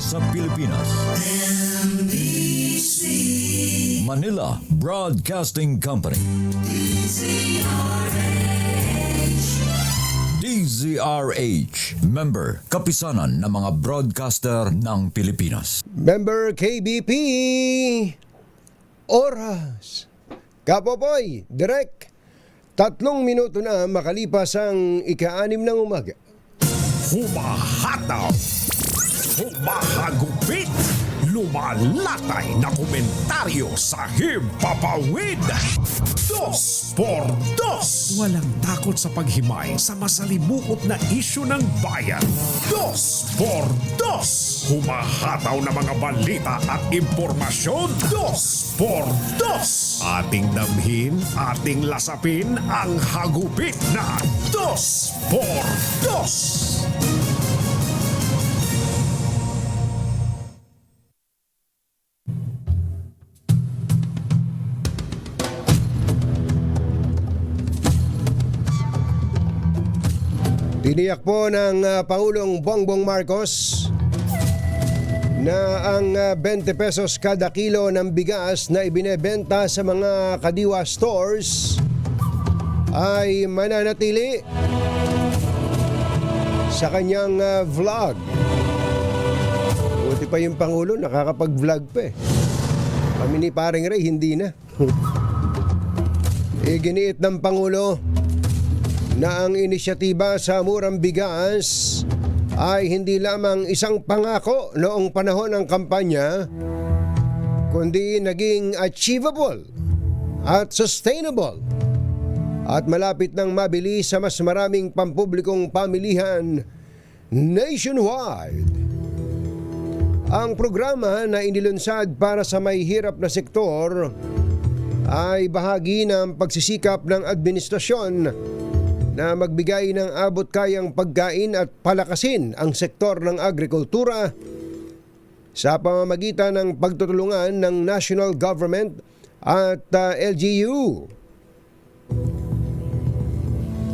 sa Pilipinas. Manila Broadcasting Company. DZRH, member, kapisanan ng mga broadcaster ng Pilipinas. Member KBP, oras. Kapopoy, direct. 3 minuto na makalipas ang ika-6 ng umaga. Humahataw, humahagupit, lumalatay na komentaryo sa Himpapawid. 2 por 2. Walang takot sa paghimay sa masalimuot na isyu ng bayan. 2 por 2. Humahataw na mga balita at impormasyon. 2 por 2. Ating damhin, ating lasapin ang hagupit na 2 por 2. Tiniyak po ng Pangulong Bongbong Marcos na ang 20 pesos kada kilo ng bigas na ibinebenta sa mga kadiwa stores ay mananatili sa kanyang vlog. Buti pa yung Pangulo, nakakapag-vlog pa eh. Kami ni Paring Ray, hindi na. Giniit ng Pangulo na ang inisyatiba sa murang bigas ay hindi lamang isang pangako noong panahon ng kampanya, kundi naging achievable at sustainable at malapit nang mabili sa mas maraming pampublikong pamilihan nationwide. Ang programa na inilunsad para sa may hirap na sektor ay bahagi ng pagsisikap ng administrasyon na magbigay ng abot-kayang pagkain at palakasin ang sektor ng agrikultura sa pamamagitan ng pagtutulungan ng national government at LGU.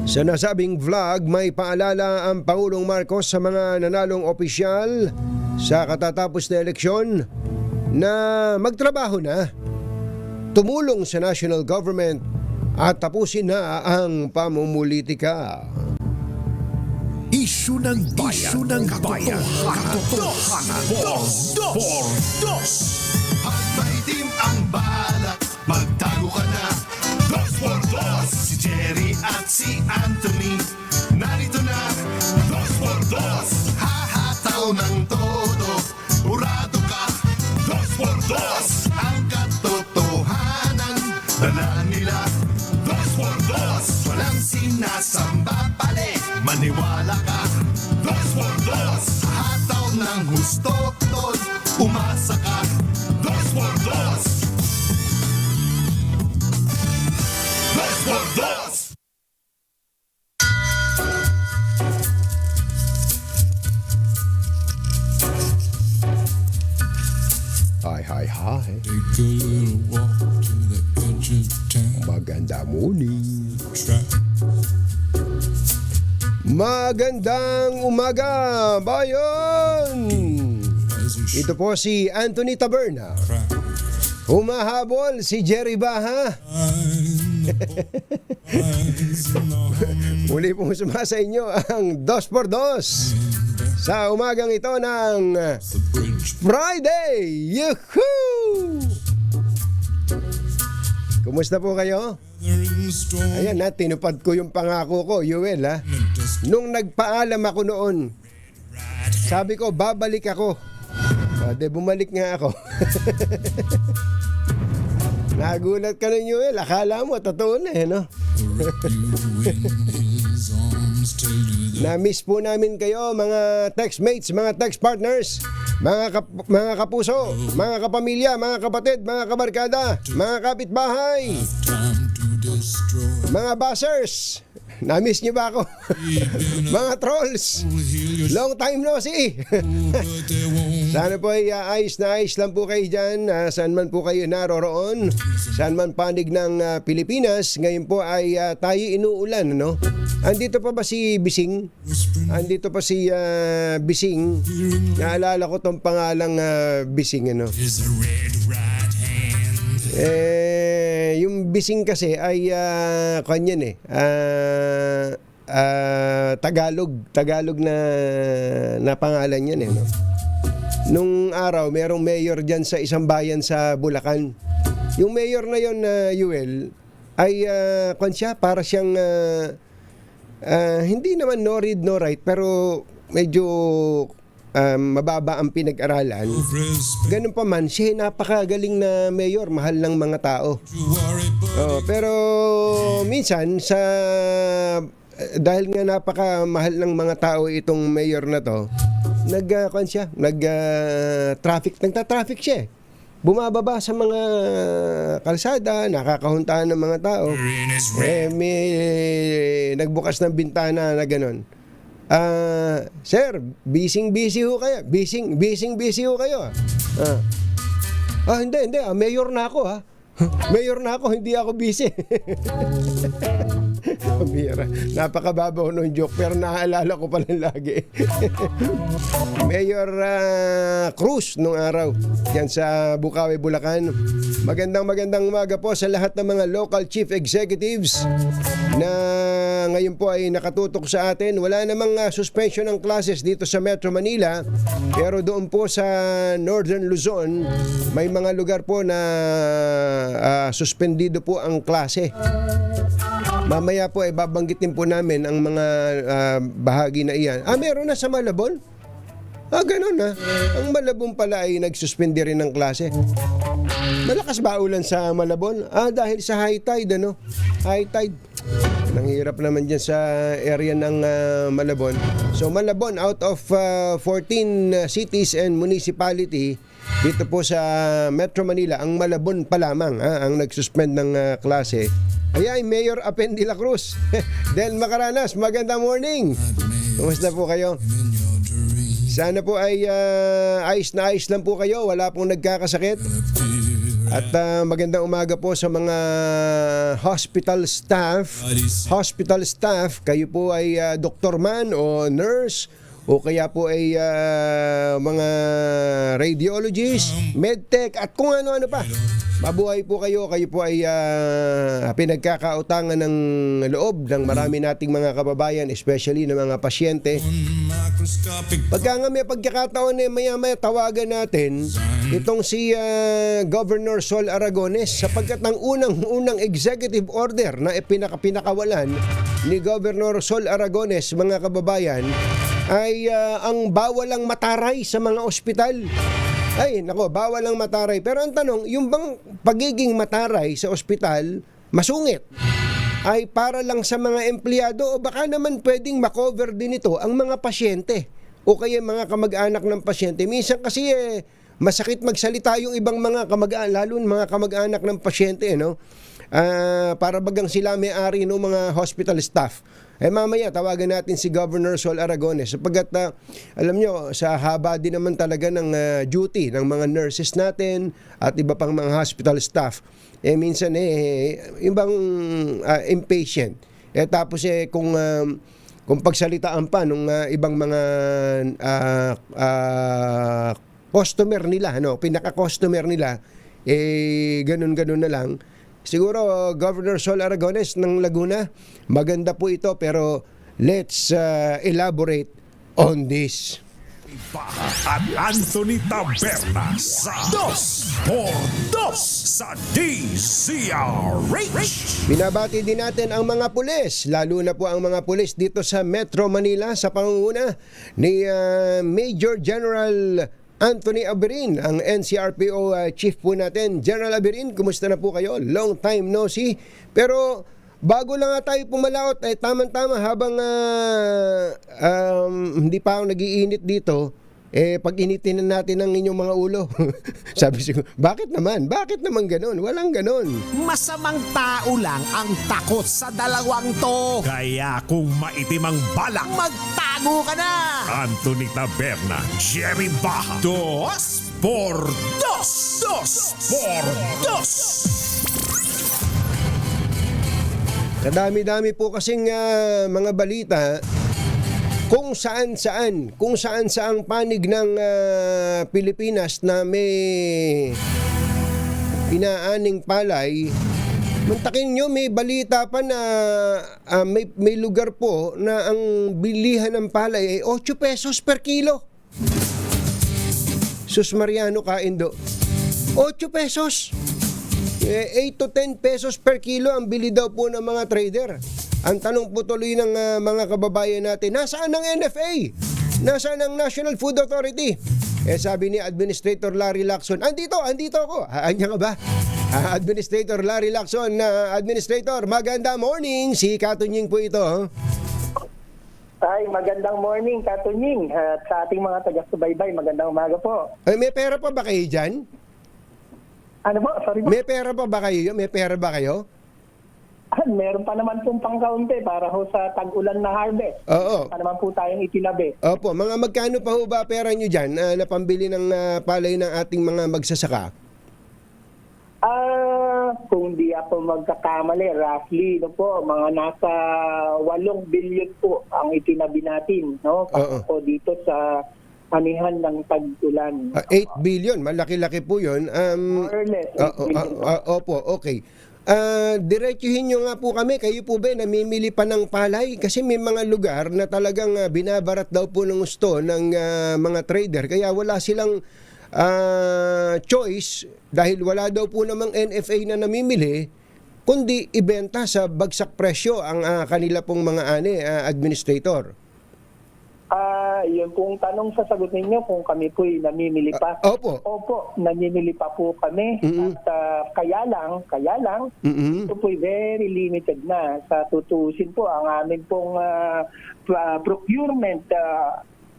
Sa nasabing vlog, may paalala ang Pangulong Marcos sa mga nanalong opisyal sa katatapos na eleksyon na magtrabaho na, tumulong sa national government at tapusin na ang pamumulitika. Isyu ng bayan, katotohanan, por dos. Pag maitim ang balak, magtago ka na. 2 por 2. Si Jerry at si Anthony, narito na. 2 por 2. Hahataw ng todo, urado ka. 2 por 2. Ang katotohanan, dala nila. 2 por 2. Walang sinasamba pali, maniwala ka. 2 por 2. Hataw ng husto, tol, umasa ka. 2 por 2. 2 por 2. Hi. Take a little walk to the edge of town. Maganda morning. Try. Magandang umaga, bayan! Ito po si Anthony Taberna. Humahabol si Jerry Baha. Muli pong sumasa inyo ang 2 por 2 sa umagang ito ng Friday! Yuhuu! Kumusta po kayo? Ayan na, tinupad ko yung pangako ko, Yuel ha. Nung nagpaalam ako noon, sabi ko, babalik ako. Bumalik nga ako. Nagulat ka na, Yuel. Akala mo, totoo na no? Na-miss po namin kayo, mga textmates, mga text partners, mga kapuso, mga kapamilya, mga kapatid, mga kabarkada, mga kapitbahay, mga buzzers. Na-miss niyo ba ako? Mga trolls, long time no see. Sana po ay ayos na ayos lang po kayo dyan. Saan man po kayo naroroon, saan man panig ng Pilipinas. Ngayon po ay tayo inuulan, no? Andito pa ba si Bising? Andito pa si Bising. Naalala ko tong pangalang Bising, ano? Is a red right hand. Yung Bising kasi ay kanyan Tagalog na pangalan yan, no? Nung araw merong mayor diyan sa isang bayan sa Bulacan. Yung mayor na yon na Yuel ay siya, para siyang hindi naman no read no write, pero medyo mababa ang pinag-aralan. Ganun pa man, siya napakagaling na mayor, mahal ng mga tao. Pero minsan dahil nga napakamahal ng mga tao itong mayor na to, nagta-traffic siya. Bumababa sa mga kalsada, nakakahuntahan ng mga tao. May nagbukas ng bintana na gano'n. Sir, busy ho kayo. Busy ho kayo. Hindi. Mayor na ako, ha. Mayor na ako, hindi ako busy. Pambira. Napakababaw ng joke, pero naaalala ko pala lagi. Mayor Cruz nung araw yan sa Bukawi, Bulacan. Magandang umaga po sa lahat ng mga local chief executives na ngayon po ay nakatutok sa atin. Wala namang suspension ng classes dito sa Metro Manila, pero doon po sa Northern Luzon may mga lugar po na suspendido po ang klase. Mamaya po ay babanggitin po namin ang mga bahagi na iyan. Meron na sa Malabon? Ganun na. Ang Malabon pala ay nagsuspende rin ng klase. Malakas ba ulan sa Malabon? Dahil sa high tide, ano? High tide. Nanghirap naman dyan sa area ng Malabon. So Malabon, out of 14 cities and municipality dito po sa Metro Manila, ang Malabon pa lamang ang nagsuspend ng klase. Ay, Mayor Apen de la Cruz. Del Macaranas, magandang morning. Kumusta po kayo? Sana po ay ayos na ayos lang po kayo. Wala pong nagkakasakit. At magandang umaga po sa mga hospital staff. Hospital staff, kayo po ay doktor man o nurse, o kaya po ay mga radiologist, medtech, at kung ano-ano pa. Mabuhay po kayo. Kayo po ay pinagkakautangan ng loob ng marami nating mga kababayan, especially ng mga pasyente. Pagka nga may pagkakataon maya-maya tawagan natin itong si Governor Sol Aragones, sapagkat ang unang executive order na pinakawalan ni Governor Sol Aragones, mga kababayan, ay ang bawalang mataray sa mga ospital. Ay, nako, bawal ang mataray. Pero ang tanong, yung bang pagiging mataray sa ospital, masungit, ay para lang sa mga empleyado, o baka naman pwedeng makover din ito ang mga pasyente o kaya mga kamag-anak ng pasyente. Minsan kasi masakit magsalita yung ibang mga kamag-anak, lalo mga kamag-anak ng pasyente, no? Para bagang sila may-ari ng mga hospital staff. Mamaya tawagan natin si Governor Sol Aragones, sapagkat alam nyo, sa haba din naman talaga ng duty ng mga nurses natin at iba pang mga hospital staff, minsan ibang impatient. Tapos kung pagsalitaan pa ng ibang mga customer nila, pinaka-customer nila, ganun-ganun na lang. Siguro, Governor Sol Aragones ng Laguna, maganda po ito, pero let's elaborate on this. At Anthony Taberna sa 2x2 sa DZRH. Binabati din natin ang mga pulis, lalo na po ang mga pulis dito sa Metro Manila sa pangunguna ni Major General Anthony Aberin, ang NCRPO chief po natin. General Aberin, kumusta na po kayo? Long time no see. Pero bago lang tayo pumalaot, tamang-tama habang hindi pa ako nag-iinit dito, pag initin na natin ang inyong mga ulo. Sabi siguro, bakit naman? Bakit naman ganun? Walang ganun. Masamang tao lang ang takot sa dalawang to. Kaya kung maitim ang balak, magtago ka na! Anthony Taberna, Jerry Baja. Dos por dos! Dos por dos! Kadami-dami po kasing mga balita kung saan-saang panig ng Pilipinas na may inaaning palay. Mantakin nyo, may balita pa na may lugar po na ang bilihan ng palay ay 8 pesos per kilo. Sus Mariano Kaindo, 8 pesos. 8 to 10 pesos per kilo ang bili daw po ng mga trader. Ang tanong po tuloy ng mga kababayan natin, nasaan ang NFA? Nasaan ang National Food Authority? Sabi ni Administrator Larry Lacson, andito ako. Anya ka ba? Administrator Larry Lacson, Administrator, maganda morning. Si Katunying po ito. Ay, magandang morning, Katunying. At sa ating mga taga-subaybay, magandang umaga po. May pera pa ba kayo dyan? Ano po? Sorry po. May pera pa ba kayo? May pera ba kayo? Meron pa naman pong pangkaunti para ho sa tag-ulan na harvest. Oo. Pa naman po tayong itinabi. Opo, mga magkano pa ho ba pera nyo dyan na pambili ng palay ng ating mga magsasaka? Kung di ako magkakamali, roughly, po, mga nasa 8 billion po ang itinabi natin, no? Para po dito sa anihan ng tag-ulan. 8 billion, malaki-laki po yun. More or less, 8 billion po. Opo, okay. Diretsuhin nyo nga po kami, kayo po ba namimili pa ng palay? Kasi may mga lugar na talagang binabarat daw po ng gusto ng mga trader. Kaya wala silang choice dahil wala daw po namang NFA na namimili, kundi ibenta sa bagsak presyo ang kanila pong mga administrator. Yun pong tanong sasagot ninyo kung kami po'y namimili pa. Opo. Opo, namimili pa po kami. At kaya lang, ito po'y very limited na. Sa tutusin po, ang amin pong procurement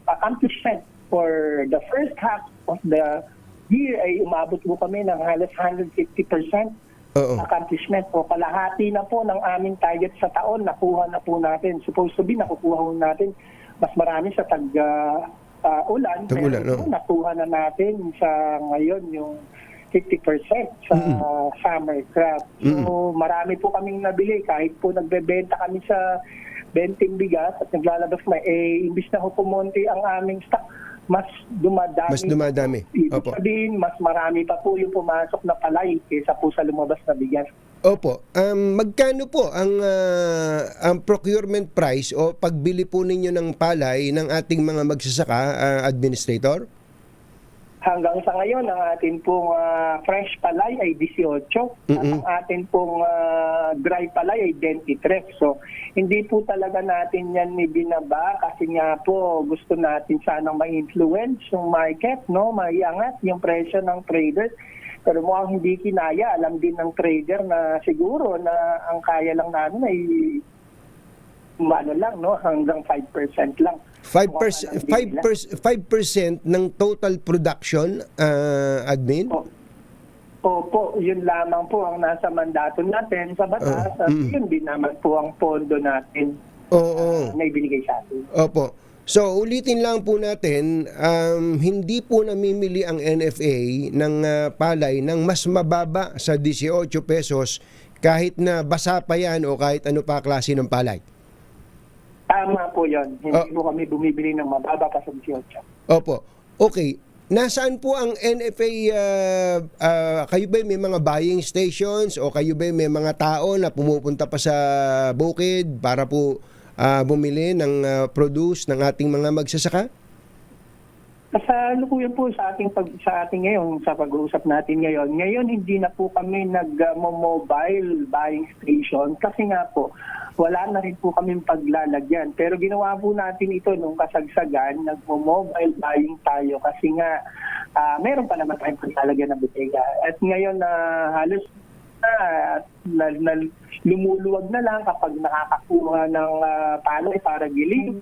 accomplishment for the first half of the year ay umabot po kami ng halos 150% accomplishment po. Kalahati na po ng aming target sa taon, nakuha na po natin. Supposed to be, nakukuha po natin mas marami sa tag-ulan. Tag-ulan, pero nakuha na natin sa ngayon yung 50% sa summer crop. So marami po kaming nabili kahit po nagbebenta kami sa benting bigas at naglalabas na imbis na kumonti ang aming stock, mas dumadami. Ibig sabihin, mas marami pa po yung pumasok na palay kaysa po sa lumabas na bigas. Opo. Magkano po ang procurement price o pagbili po ninyo ng palay ng ating mga magsasaka, Administrator? Hanggang sa ngayon, ang atin pong fresh palay ay 18 at ang atin pong dry palay ay 23. So, hindi po talaga natin yan ibinaba kasi nga po gusto natin sanang ma-influence yung market, no? Maiangat yung presyo ng traders. Pero mukhang hindi kinaya. Alam din ng trader na siguro na ang kaya lang namin ay hanggang 5% lang. 5% ng total production, admin? Opo, yun lamang po ang nasa mandato natin sa batas at yun din naman po ang pondo natin na ibinigay sa atin. Opo. So, ulitin lang po natin, hindi po namimili ang NFA ng palay ng mas mababa sa 18 pesos kahit na basa pa yan o kahit ano pa klase ng palay. Tama po yun. Hindi po kami bumibili ng mababa pa sa 18. Opo. Okay. Nasaan po ang NFA? Kayo ba may mga buying stations o kayo ba may mga tao na pumupunta pa sa bukid para po bumili ng produce ng ating mga magsasaka? Sa lukuyan po sa ating ngayon, sa pag-uusap natin ngayon hindi na po kami nag-mobile buying station kasi nga po wala na rin po kaming paglalagyan. Pero ginawa po natin ito nung kasagsagan, nag-mobile buying tayo kasi nga meron pa naman tayong paglalagyan ng butega. At ngayon halos na lumuluwag na lang kapag nakakakuha ng palay para giling.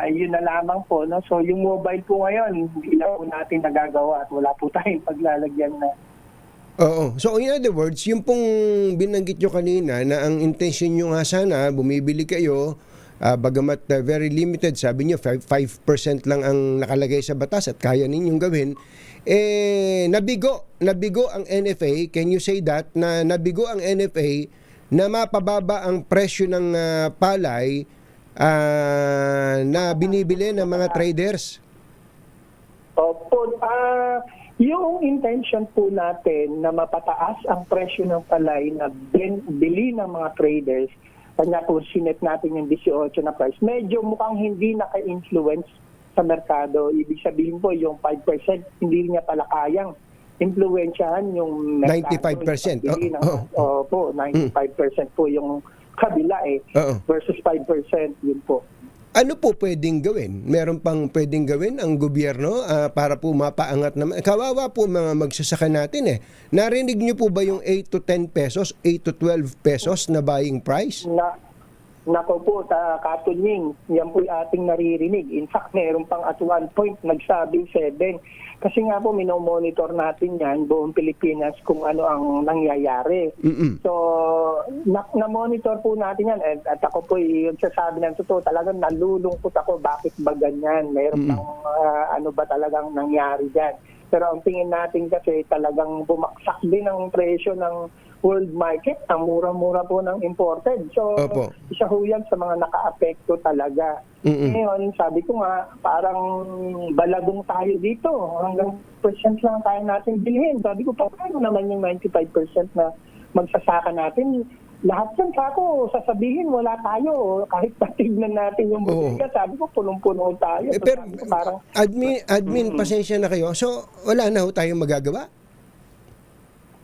Yun na lamang po. No? So yung mobile po ngayon, hindi na po natin nagagawa at wala po tayong paglalagyan na. Oo. So in other words, yung pong binanggit nyo kanina na ang intention nyo nga sana, bumibili kayo, bagamat very limited, sabi nyo 5% lang ang nakalagay sa batas at kaya ninyong gawin, nabigo ang NFA. Can you say that? Na nabigo ang NFA na mapababa ang presyo ng palay na binibili ng mga traders? Opo, yung intention po natin na mapataas ang presyo ng palay na bili ng mga traders, kanya po sinet natin yung 18 na price, medyo mukhang hindi naka-influence sa merkado. Ibig sabihin po, yung 5% hindi niya pala kayang influensyahan yung merkado. 95%. Opo, 95% po yung kabila versus 5%, yun po. Ano po pwedeng gawin? Meron pang pwedeng gawin ang gobyerno para po mapaangat naman? Kawawa po mga magsasaka natin eh. Narinig niyo po ba yung 8 to 10 pesos, 8 to 12 pesos na buying price? Nako po, Katunying, yan po yung ating naririnig. In fact, meron pang at one point nagsabing 7. Kasi nga po, minomonitor natin yan, buong Pilipinas, kung ano ang nangyayari. So, na-monitor po natin yan. At ako po, yung sasabi ng totoo, talagang nalulungkot ako, bakit ba ganyan? Meron pang ano ba talagang nangyari dyan. Pero ang tingin natin kasi talagang bumaksak din ang presyo ng world market, ang mura-mura po ng imported. So, Opo. isa ho yan sa mga naka-apekto talaga. Ngayon, sabi ko nga, parang balagong tayo dito. Hanggang percent lang tayo natin bilhin. Sabi ko, paano naman yung 95% na magsasaka natin? Lahat yan, kako, sasabihin, wala tayo. Kahit patignan natin yung butika, sabi ko, punong-puno tayo. So, Pero, sabi ko, parang, admin, pasensya na kayo. So, wala na ho tayong magagawa?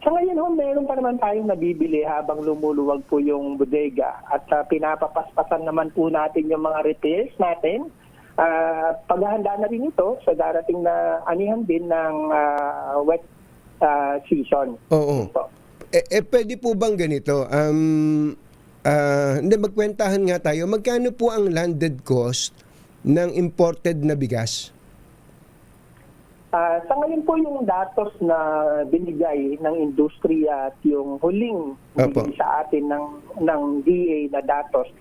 sa ngayon ho, meron pa naman tayong nabibili habang lumuluwag po yung bodega at pinapapaspasan naman po natin yung mga repairs natin. Paghahanda na rin ito sa darating na anihan din ng wet season. Oo. Pwede po bang ganito? Hindi, magkwentahan nga tayo. Magkano po ang landed cost ng imported na bigas? Sa ngayon po yung datos na binigay ng industriya at yung huling binigay sa atin ng DA na datos,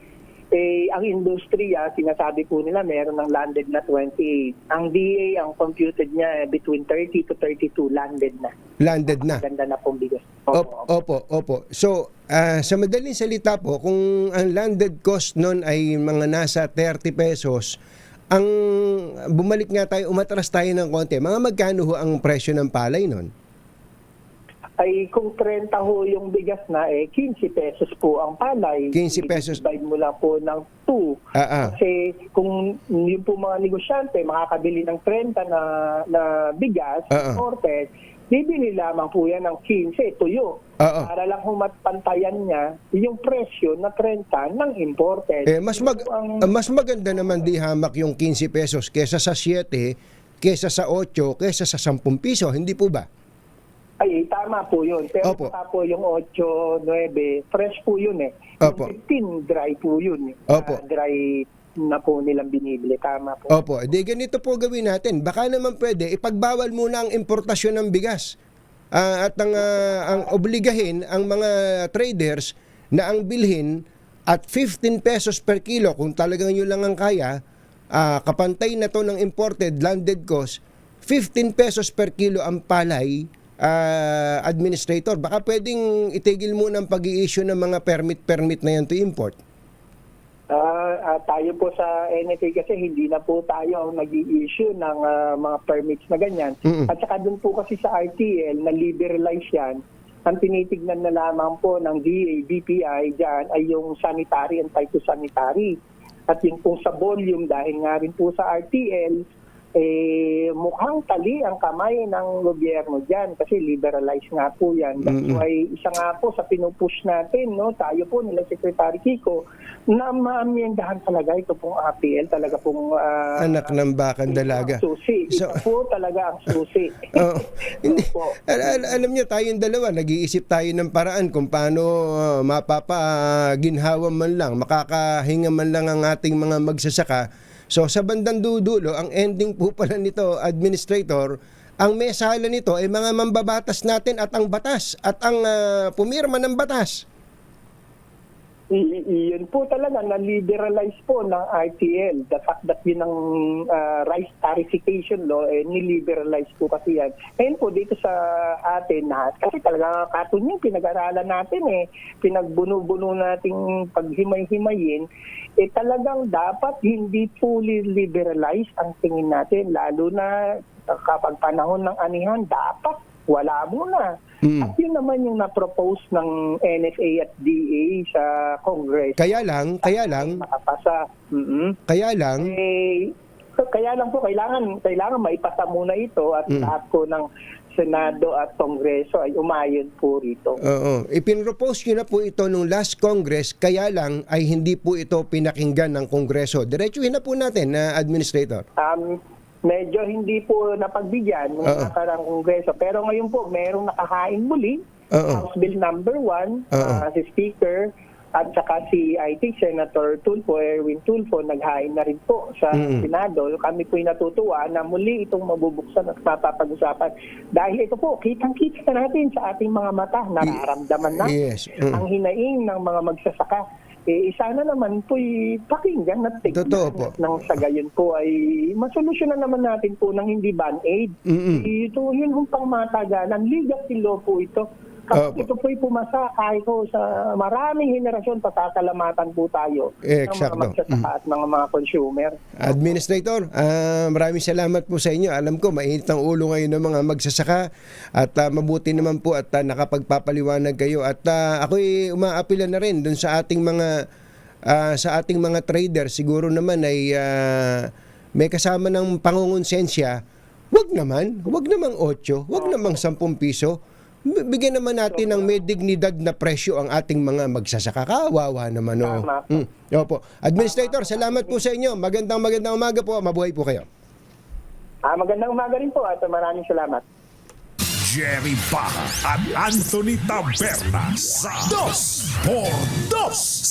ang industriya, sinasabi po nila meron ng landed na 28. Ang DA, ang computed niya between 30 to 32 landed na. Landed na? Ganda na pong bigas. Opo. So, sa madaling salita po, kung ang landed cost nun ay mga nasa 30 pesos, ang bumalik nga tayo, umatras tayo ng konti, mga magkano ho ang presyo ng palay nun? Ay kung 30 ho yung bigas na, 15 pesos po ang palay. 15 pesos. I-divide mo lang po ng 2. Kasi kung yung po mga negosyante makakabili ng 30 na bigas, imported, bibili lamang po yan ng 15, tuyo. Para lang humatpantayan niya yung presyo na 30 ng imported. Mas maganda naman di hamak yung 15 pesos kesa sa 7, kesa sa 8, kesa sa 10 piso, hindi po ba? Ay, tama po yun. Pero saka po yung 8, 9, fresh po yun eh. Yung 15, dry po yun. Dry na po nilang binibili. Tama po. Di ganito po gawin natin. Baka naman pwede, ipagbawal muna ang importasyon ng bigas. At ang obligahin ang mga traders na ang bilhin at 15 pesos per kilo, kung talagang yun lang ang kaya, kapantay na to ng imported landed cost, 15 pesos per kilo ang palay, administrator. Baka pwedeng itigil muna ang pag-i-issue ng mga permit na yan to import. Tayo po sa NFA kasi hindi na po tayo nag-i-issue ng mga permits na ganyan. At saka dun po kasi sa RTL na liberalize yan, ang tinitignan na lamang po ng DA, BPI dyan ay yung sanitary and phytosanitary. At yung po sa volume, dahil nga rin po sa RTL, mukhang tali ang kamay ng gobyerno dyan kasi liberalize nga po yan. That's why isa nga po sa pinupush natin, no, tayo po nila Secretary Kiko, na maamyendahan talaga ito pong APL, talaga pong Anak ng bakang dalaga. susi. Ito po talaga ang susi. Hindi. Opo. Alam niyo, tayong dalawa, nag-iisip tayo ng paraan kung paano mapapaginhawa man lang, makakahinga man lang ang ating mga magsasaka. So sa bandang dudulo, ang ending po pala nito, Administrator, ang mesala nito ay mga mambabatas natin at ang batas at ang pumirma ng batas. Iyon po talaga, na-liberalize po ng RTL. The fact that yun ang rice tarification law, niliberalize po kasi yan. Ngayon po dito sa atin, kasi talaga katun yung pinag-aralan natin pinagbuno-buno nating paghimay-himayin, talagang dapat hindi fully liberalize ang tingin natin, lalo na kapag panahon ng anihan, dapat wala muna. At yun naman yung na-propose ng NFA at DA sa Congress. Kaya lang, Makapasa. kaya lang, Kaya lang po, kailangan maipasa muna ito at lahat po ng Senado at Kongreso ay umayon po rito. oo, ipinropose nyo na po ito nung last Congress, kaya lang ay hindi po ito pinakinggan ng Kongreso. Diretsuhin na po natin, Administrator. Medyo hindi po napagbigyan ng nakarang Kongreso. Pero ngayon po, merong nakahain muli. House Bill number 1, si Speaker, at saka I think Senator Tulfo, Erwin Tulfo, naghain na rin po sa Senado. Kami po'y natutuwa na muli itong mabubuksan at mapapag-usapan. Dahil ito po, kitang-kita natin sa ating mga mata, nararamdaman na ang hinaing ng mga magsasaka. Sana naman po'y pakinggan at tignan. Totoo po. Nang sa gayon po ay masolusyonan naman natin po ng hindi ban-aid. Ito, yun yung pangmatagalan. Legacy law po ito. Kapag ito po'y pumasa, kahit po sa maraming henerasyon, patasalamatan po tayo ng mga magsasaka at mga consumer. Administrator, maraming salamat po sa inyo. Alam ko, mainit ang ulo ngayon ng mga magsasaka at mabuti naman po at nakapagpapaliwanag kayo. At ako'y umaapila na rin dun sa ating mga trader. Siguro naman ay may kasama ng pangungonsensya. Wag namang 8, wag namang 10 piso. Bigyan naman natin ng may dignidad na presyo ang ating mga magsasaka. Kawawa naman. Opo. Administrator, salamat po sa inyo. Magandang umaga po. Mabuhay po kayo. Magandang umaga rin po at maraming salamat. Jerry Baja at Anthony Taberna sa 2x2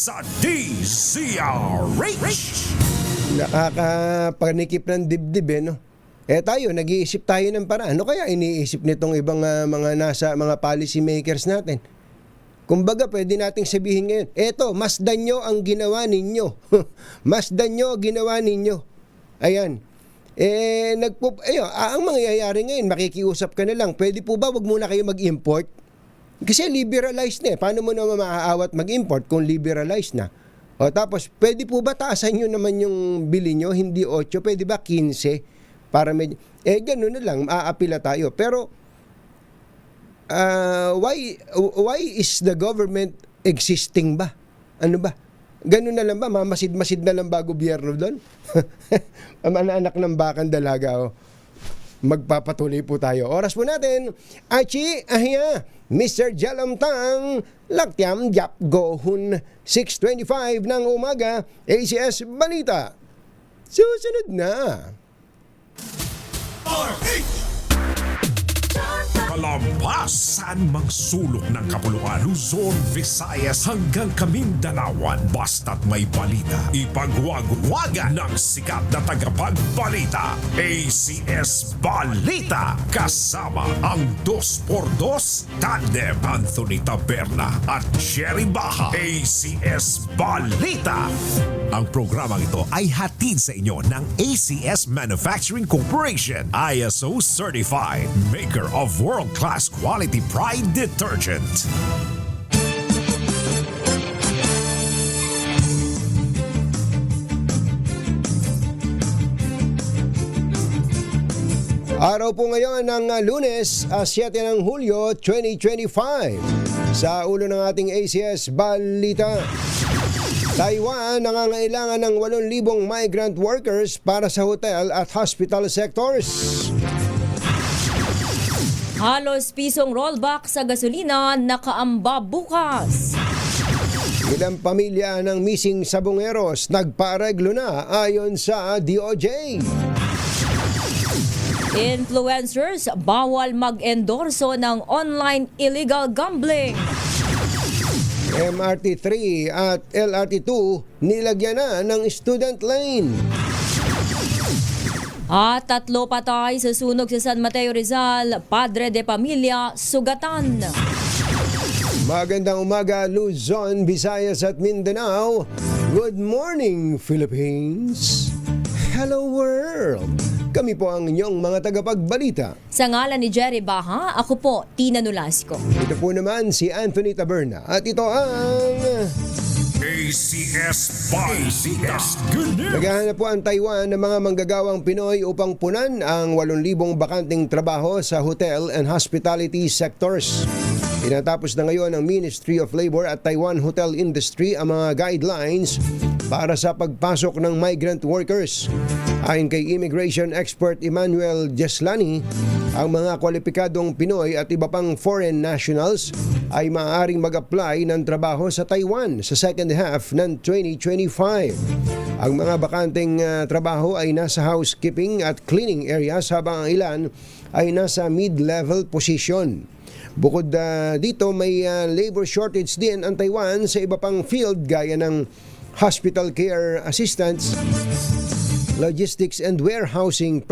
sa DZRH. Nakakapanikip ng dibdib no? Tayo, nag-iisip tayo ng paraan. Ano kaya iniisip nitong ibang mga policy makers natin? Kumbaga, pwede nating sabihin ngayon, masdan nyo ang ginawa ninyo. Masdan nyo ang ginawa ninyo. Ayan. Ang mangyayari ngayon, makikiusap ka na lang. Pwede po ba, wag muna kayo mag-import? Kasi liberalized na Paano mo naman maaawat mag-import kung liberalized na? Tapos, pwede po ba taasan nyo naman yung bili nyo? Hindi 8, pwede ba 15? Para gano'n na lang, aapila tayo. Pero, why is the government existing ba? Ano ba? Gano'n na lang ba? Mamasid-masid na lang ba gobyerno doon? Anak ng bakang dalaga. Magpapatuloy po tayo. Oras po natin. Achi, ahya, Mr. Jalamtang, Laktiam, Jap, Gohun, 6:25 ng umaga, ACS Balita. Susunod na. Kalampasan magsulok ng kapuluan, Luzon, Visayas hanggang Kamindanawan. Basta't may balita, ipagwagwagan ng sikat na tagapagbalita. ACS Balita, kasama ang 2x2 tandem Anthony Taberna at Jerry Baja. ACS Balita. Ang programang ito ay hatid sa inyo ng ACS Manufacturing Corporation, ISO certified, maker of world-class quality Pride detergent. Araw po ngayon ng Lunes, 7 ng Hulyo 2025. Sa ulo ng ating ACS Balita. Taiwan nangangailangan ng 8,000 migrant workers para sa hotel at hospital sectors. Halos pisong rollback sa gasolina nakaamba bukas. Ilang pamilya ng missing sabongeros nagpaareglo na ayon sa DOJ. Influencers bawal mag-endorso ng online illegal gambling. MRT3 at LRT2 nilagyan na ng student lane. At 3 patay sa sunog sa San Mateo Rizal, padre de pamilya, sugatan. Magandang umaga Luzon, Visayas at Mindanao. Good morning Philippines. Hello world. Kami po ang inyong mga tagapagbalita. Sa ngalan ni Jerry Baha, ako po, Tina Nolasco. Ito po naman si Anthony Taberna at ito ang... ACS Balitas Good News. Naghahanap po ang Taiwan ng mga manggagawang Pinoy upang punan ang 8,000 bakanting trabaho sa hotel and hospitality sectors. Tinatapos na ngayon ng Ministry of Labor at Taiwan Hotel Industry ang mga guidelines para sa pagpasok ng migrant workers. Ayon kay immigration expert Emmanuel Jeslani, ang mga kwalipikadong Pinoy at iba pang foreign nationals ay maaaring mag-apply ng trabaho sa Taiwan sa second half ng 2025. Ang mga bakanteng trabaho ay nasa housekeeping at cleaning areas habang ang ilan ay nasa mid-level position. Bukod dito, may labor shortage din ang Taiwan sa iba pang field gaya ng hospital care assistants, logistics and warehousing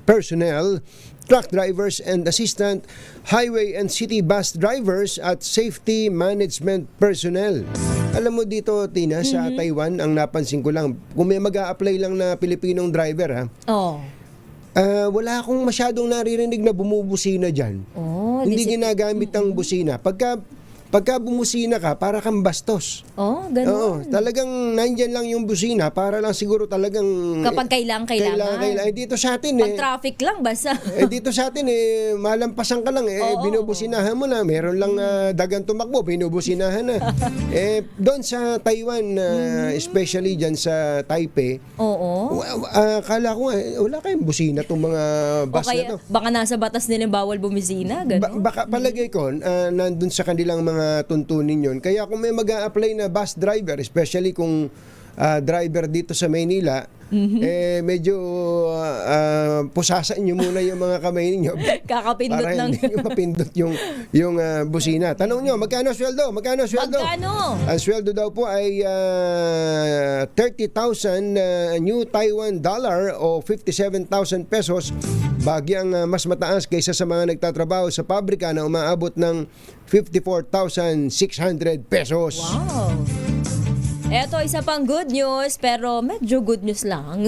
personnel, truck drivers and assistant, highway and city bus drivers at safety management personnel. Alam mo dito, Tina, sa Taiwan, ang napansin ko lang, kung may mag-a-apply lang na Pilipinong driver, Oh. wala akong masyadong naririnig na bumubusina dyan. Oh, Hindi ginagamit ang busina. Pagka bumusina ka, para kang bastos. Oh, ganun. Oo, talagang nandyan lang yung busina para lang siguro talagang... Kapag kailangan. Dito sa atin Pag traffic lang, basta. dito sa atin malampasan ka lang Oo. binubusinahan mo na. Meron lang dagang tumakbo, binubusinahan na. Doon sa Taiwan, especially dyan sa Taipei, Oo. akala ko wala kayong busina tong mga O bus na kaya, to. baka nasa batas nila bawal bumisina, ganun. Baka palagay ko, nandun sa kanilang mga tuntunin yun. Kaya kung may mag-a-apply na bus driver, especially kung driver dito sa Maynila, medyo pusasan nyo muna yung mga kamay ninyo Kakapindot para ng... hindi nyo mapindot yung busina. Tanong nyo, magkano sweldo? Magkano sweldo? Magkano? Ang sweldo daw po ay 30,000 new Taiwan dollar o 57,000 pesos, bagyang mas mataas kaysa sa mga nagtatrabaho sa pabrika na umaabot ng 54,600 pesos. Wow. Eto, isa pang good news, pero medyo good news lang.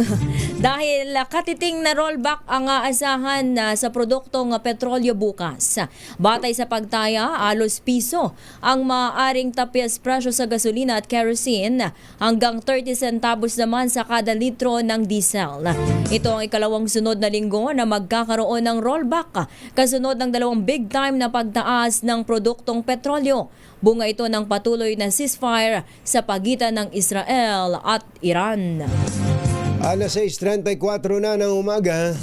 Dahil katiting na rollback ang aasahan sa produktong petrolyo bukas. Batay sa pagtaya, alos piso ang maaaring tapyas presyo sa gasolina at kerosene, hanggang 30 centavos naman sa kada litro ng diesel. Ito ang ikalawang sunod na linggo na magkakaroon ng rollback, kasunod ng dalawang big time na pagtaas ng produktong petrolyo. Bunga ito ng patuloy na ceasefire sa pagitan ng Israel at Iran. Alas 6:34 na ng umaga,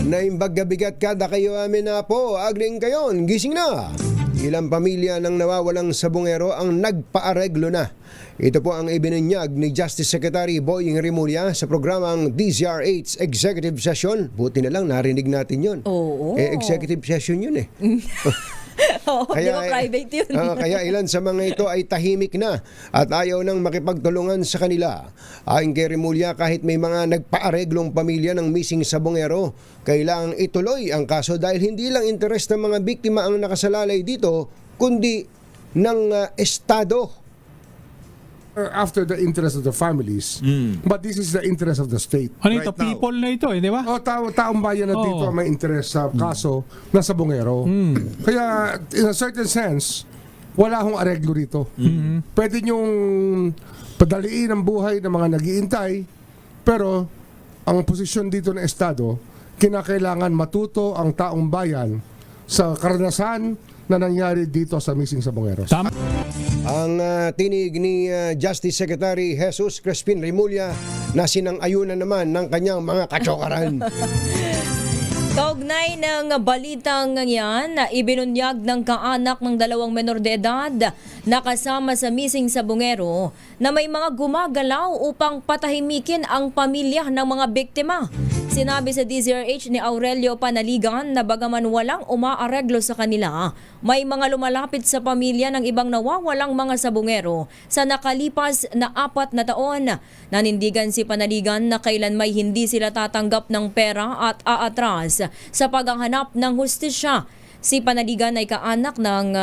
naimbag gabigat kada kayo amin na po, agning kayon, gising na. Ilang pamilya ng nawawalang sabongero ang nagpaareglo na. Ito po ang ibinunyag ni Justice Secretary Boying Rimulya sa programang DZRH Executive Session. Buti na lang narinig natin yun. Oo. Executive session yun Oo, di ba private yun? Kaya ilan sa mga ito ay tahimik na at ayaw nang makipagtulungan sa kanila. Ayon kay Rimulya, kahit may mga nagpaareglong pamilya ng missing sabongero, kailangang ituloy ang kaso dahil hindi lang interes ng mga biktima ang nakasalalay dito, kundi ng Estado. After the interest of the families, but this is the interest of the state. Ano ito? right now. People na ito, di ba? Taong bayan na dito ang may interest sa kaso na sabongero. Kaya, in a certain sense, wala akong areglo rito. Pwede niyong padaliin ang buhay ng mga nag-iintay, pero ang posisyon dito ng Estado, kinakailangan matuto ang taong bayan sa karanasan na nangyari dito sa missing sabongeros. Tama. ang tinig ni Justice Secretary Jesus Crispin Remulla na sinang-ayunan naman ng kanyang mga katsokaran. Kaugnay ng balitang yan na ibinunyag ng kaanak ng 2 menor de edad na kasama sa missing sa Bungero na may mga gumagalaw upang patahimikin ang pamilya ng mga biktima. Sinabi sa DZRH ni Aurelio Panaligan na bagaman walang umaareglo sa kanila, may mga lumalapit sa pamilya ng ibang nawawalang mga sabungero sa nakalipas na 4 na taon. Nanindigan si Panaligan na kailan may hindi sila tatanggap ng pera at aatras sa paghahanap ng hustisya. Si Panaligan ay kaanak ng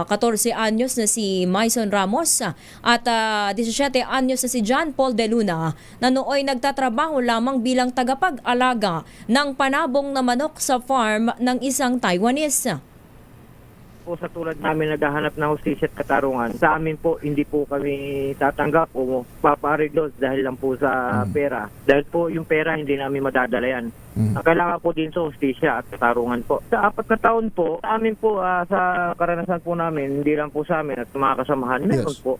14 anyos na si Maison Ramos at 17 anyos na si John Paul De Luna na nooy nagtatrabaho lamang bilang tagapag-alaga ng panabong na manok sa farm ng isang Taiwanese. Po sa tulad namin naghahanap ng hustisya at katarungan, sa amin po hindi po kami tatanggap o papareglos dahil lang po sa pera. Dahil po yung pera hindi namin madadala yan. Ang kailangan po din sa hustisya at katarungan po. Sa 4 na taon po, sa amin po, sa karanasan po namin, hindi lang po sa amin at sa mga kasamahan, meron po.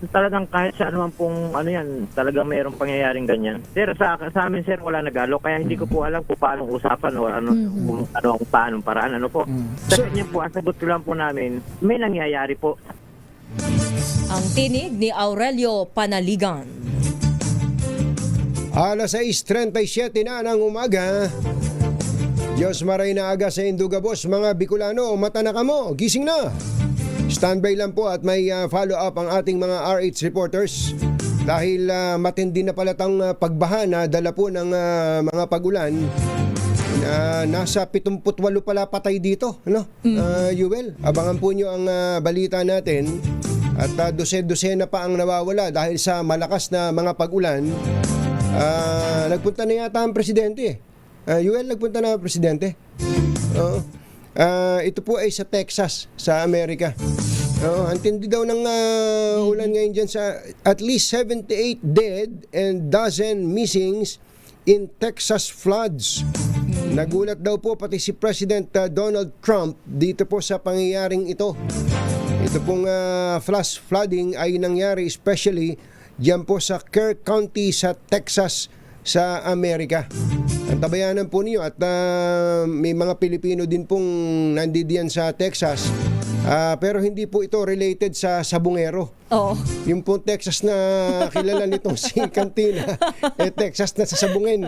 Talagang kahit sa anuman pong ano yan, talagang mayroong pangyayaring ganyan. Sir, sa amin sir, wala nagalo, kaya hindi ko po alam kung paano usapan o paano paraan, ano po. Sa kanya po, ang sagot ko lang po namin, may nangyayari po. Ang tinig ni Aurelio Panaligan. Alas 6:37 na ng umaga. Diyos maray na aga sa Indugabos, mga Bicolano, mata na kamo, gising na. Standby lang po at may follow-up ang ating mga RH reporters dahil matindi na palatang pagbaha na dala po ng mga pagulan. Nasa 78 pala patay dito, no? Yuel, abangan po nyo ang balita natin at dose-dose na pa ang nawawala dahil sa malakas na mga pagulan. Nagpunta na yata ang presidente. Yuel, nagpunta na ang presidente. Ito po ay sa Texas, sa Amerika. Ang tindi daw ng ulan ngayon dyan sa at least 78 dead and dozen missings in Texas floods. Nagulat daw po pati si President Donald Trump dito po sa pangyayaring ito. Ito pong flash flooding ay nangyari especially diyan po sa Kerr County sa Texas sa Amerika. Ang tabayanan po niyo at may mga Pilipino din pong nandidiyan sa Texas. Pero hindi po ito related sa sabungero. Oo. Yung po Texas na kilala nitong si Cantina, Texas na sa sabungin.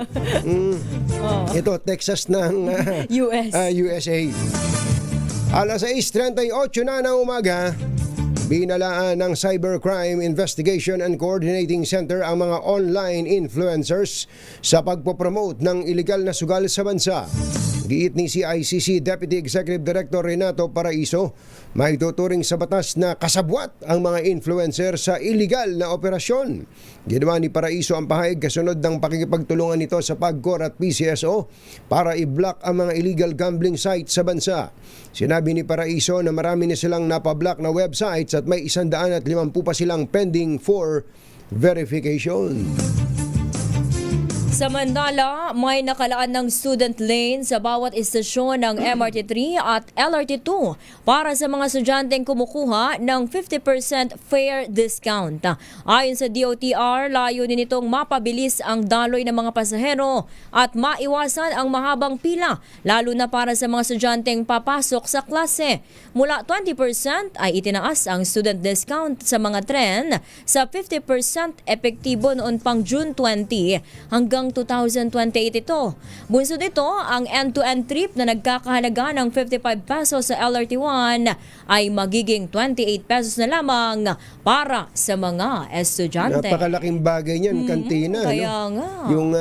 Ito, Texas ng USA. Alas 6:38 na ng umaga, binalaan ng Cybercrime Investigation and Coordinating Center ang mga online influencers sa pagpopromote ng iligal na sugal sa bansa. Giit ni CICC Deputy Executive Director Renato Paraiso, maituturing sa batas na kasabwat ang mga influencer sa iligal na operasyon. Ginawa ni Paraiso ang pahayag kasunod ng pakikipagtulungan nito sa PAGCOR at PCSO para i-block ang mga illegal gambling sites sa bansa. Sinabi ni Paraiso na marami na silang napablock na websites at may 150 pa silang pending for verification. Samantala, may nakalaan ng student lane sa bawat istasyon ng MRT3 at LRT2 para sa mga estudyanteng kumukuha ng 50% fare discount. Ayon sa DOTR, layunin nitong mapabilis ang daloy ng mga pasahero at maiwasan ang mahabang pila, lalo na para sa mga estudyanteng papasok sa klase. Mula 20% ay itinaas ang student discount sa mga tren sa 50% epektibo noon pang June 20 hanggang 2028 ito. Bunsod ito, ang end-to-end trip na nagkakahalaga ng 55 pesos sa LRT1 ay magiging 28 pesos na lamang para sa mga estudyante. Napakalaking bagay niyan, Cantina. Kaya nga. Yung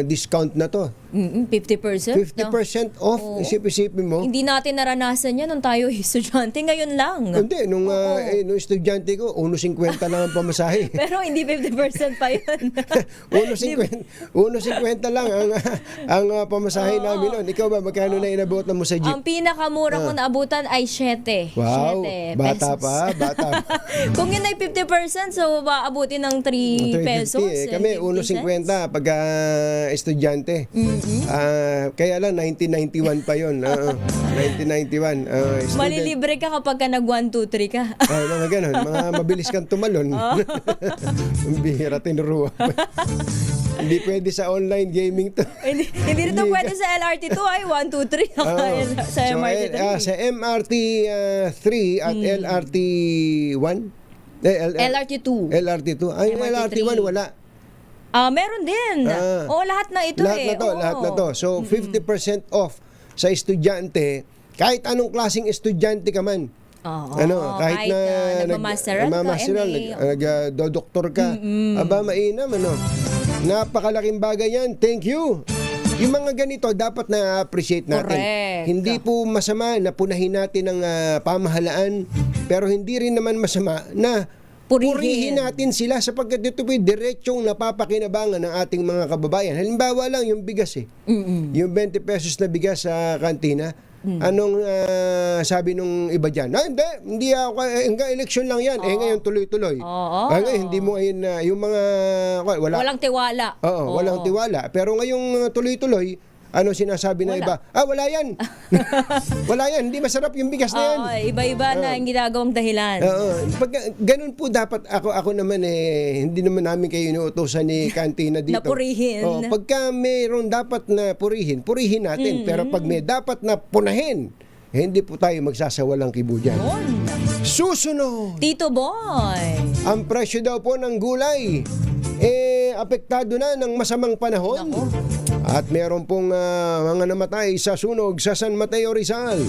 discount na to. 50%? 50% off, isip-isipin mo. Hindi natin naranasan yan nung tayo estudyante, ngayon lang. Hindi, nung estudyante ko, 1.50 lang ang pamasahe. Pero hindi 50% pa yun. 1.50 lang ang pamasahe namin noon. Ikaw ba, magkano na inabutan mo sa jeep? Ang pinakamura ko naabutan ay 7. Wow, 7 bata pesos. bata. Kung yun ay 50%, so maabutin ng 3 pesos. Kami, 1.50 pagka estudyante. Kaya lang 1991 pa 'yon. 1991. Malilibre ka kapag ka nag 1, 2, 3 ka. Mga ganun, mga mabilis kang tumalon. Ang bihira tinuruan. Hindi pwede sa online gaming to. Hindi rin pwede sa LRT2 ay 1, 2, 3 sa MRT3. Sa MRT 3 at LRT 1? LRT2. LRT2. Ay, MRT3. LRT1 wala. Meron din. Lahat na ito Lahat na to. So, 50% off sa estudyante, kahit anong klaseng estudyante ka man. Kahit na nagmamasteral ka, nagdodoktor ka. Aba, mainam, napakalaking bagay yan. Thank you. Yung mga ganito, dapat na-appreciate natin. Correct. Hindi po masama na punahin natin ang pamahalaan, pero hindi rin naman masama na purihin natin sila sapagkat ito po yung diretsong napapakinabangan ng ating mga kababayan. Halimbawa lang yung bigas Yung 20 pesos na bigas sa kantina. Anong sabi nung iba dyan? Hindi ako, eleksyon lang yan. Ngayon tuloy-tuloy. Ngayon, hindi mo ngayon, yung mga, walang tiwala. Walang tiwala. Pero ngayong tuloy-tuloy, ano sinasabi na iba? Wala yan. Wala yan. Hindi masarap yung bigas na yan. Iba-iba na ang ginagawang dahilan. Ganun po dapat ako naman hindi naman namin kayo inuutosan ni kantina dito. Na purihin. Pagka mayroon dapat na purihin natin. Pero pag may dapat na punahin, hindi po tayo magsasawalang kibo dyan. Susunod! Tito Boy! Ang presyo daw po ng gulay, apektado na ng masamang panahon. At meron pong mga namatay sa sunog sa San Mateo, Rizal.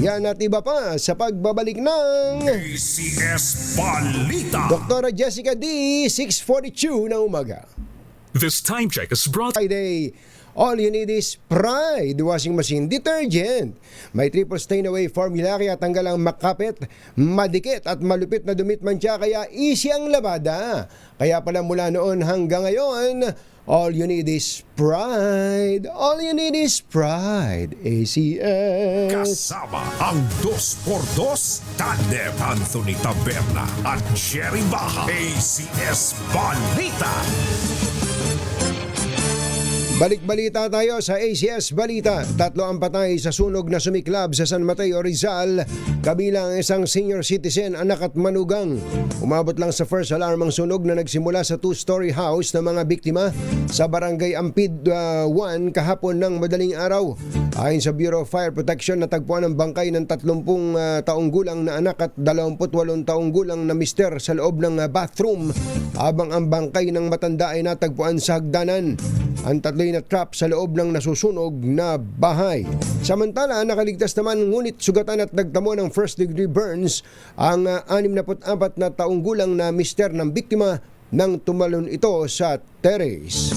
Yan at iba pa sa pagbabalik ng ACS Balita. Dr. Jessica D, 6:42 na umaga. This time check is brought Friday. All you need is Pride washing machine detergent. May triple stain away formula kaya tanggal ang makapit, madikit at malupit na dumit mantsa kaya easy ang labada. Kaya pala mula noon hanggang ngayon, all you need is Pride. All you need is Pride. ACS. kasama ang 2x2 Tandem Anthony Taberna at Jerry Baja. ACS Balita. Balik-balita tayo sa ACS Balita. 3 ang patay sa sunog na sumiklab sa San Mateo, Rizal. Kabilang isang senior citizen, anak at manugang. Umabot lang sa first alarm ang sunog na nagsimula sa 2-story house ng mga biktima sa barangay Ampid 1 kahapon ng madaling araw. Ayon sa Bureau of Fire Protection, natagpuan ang bangkay ng 30 taong gulang na anak at 28 taong gulang na mister sa loob ng bathroom habang ang bangkay ng matanda ay natagpuan sa hagdanan. Ang tatlo'y na-trap sa loob ng nasusunog na bahay. Samantala, nakaligtas naman ngunit sugatan at nagtamo ng first-degree burns ang 64 na taong gulang na mister ng biktima nang tumalon ito sa terrace.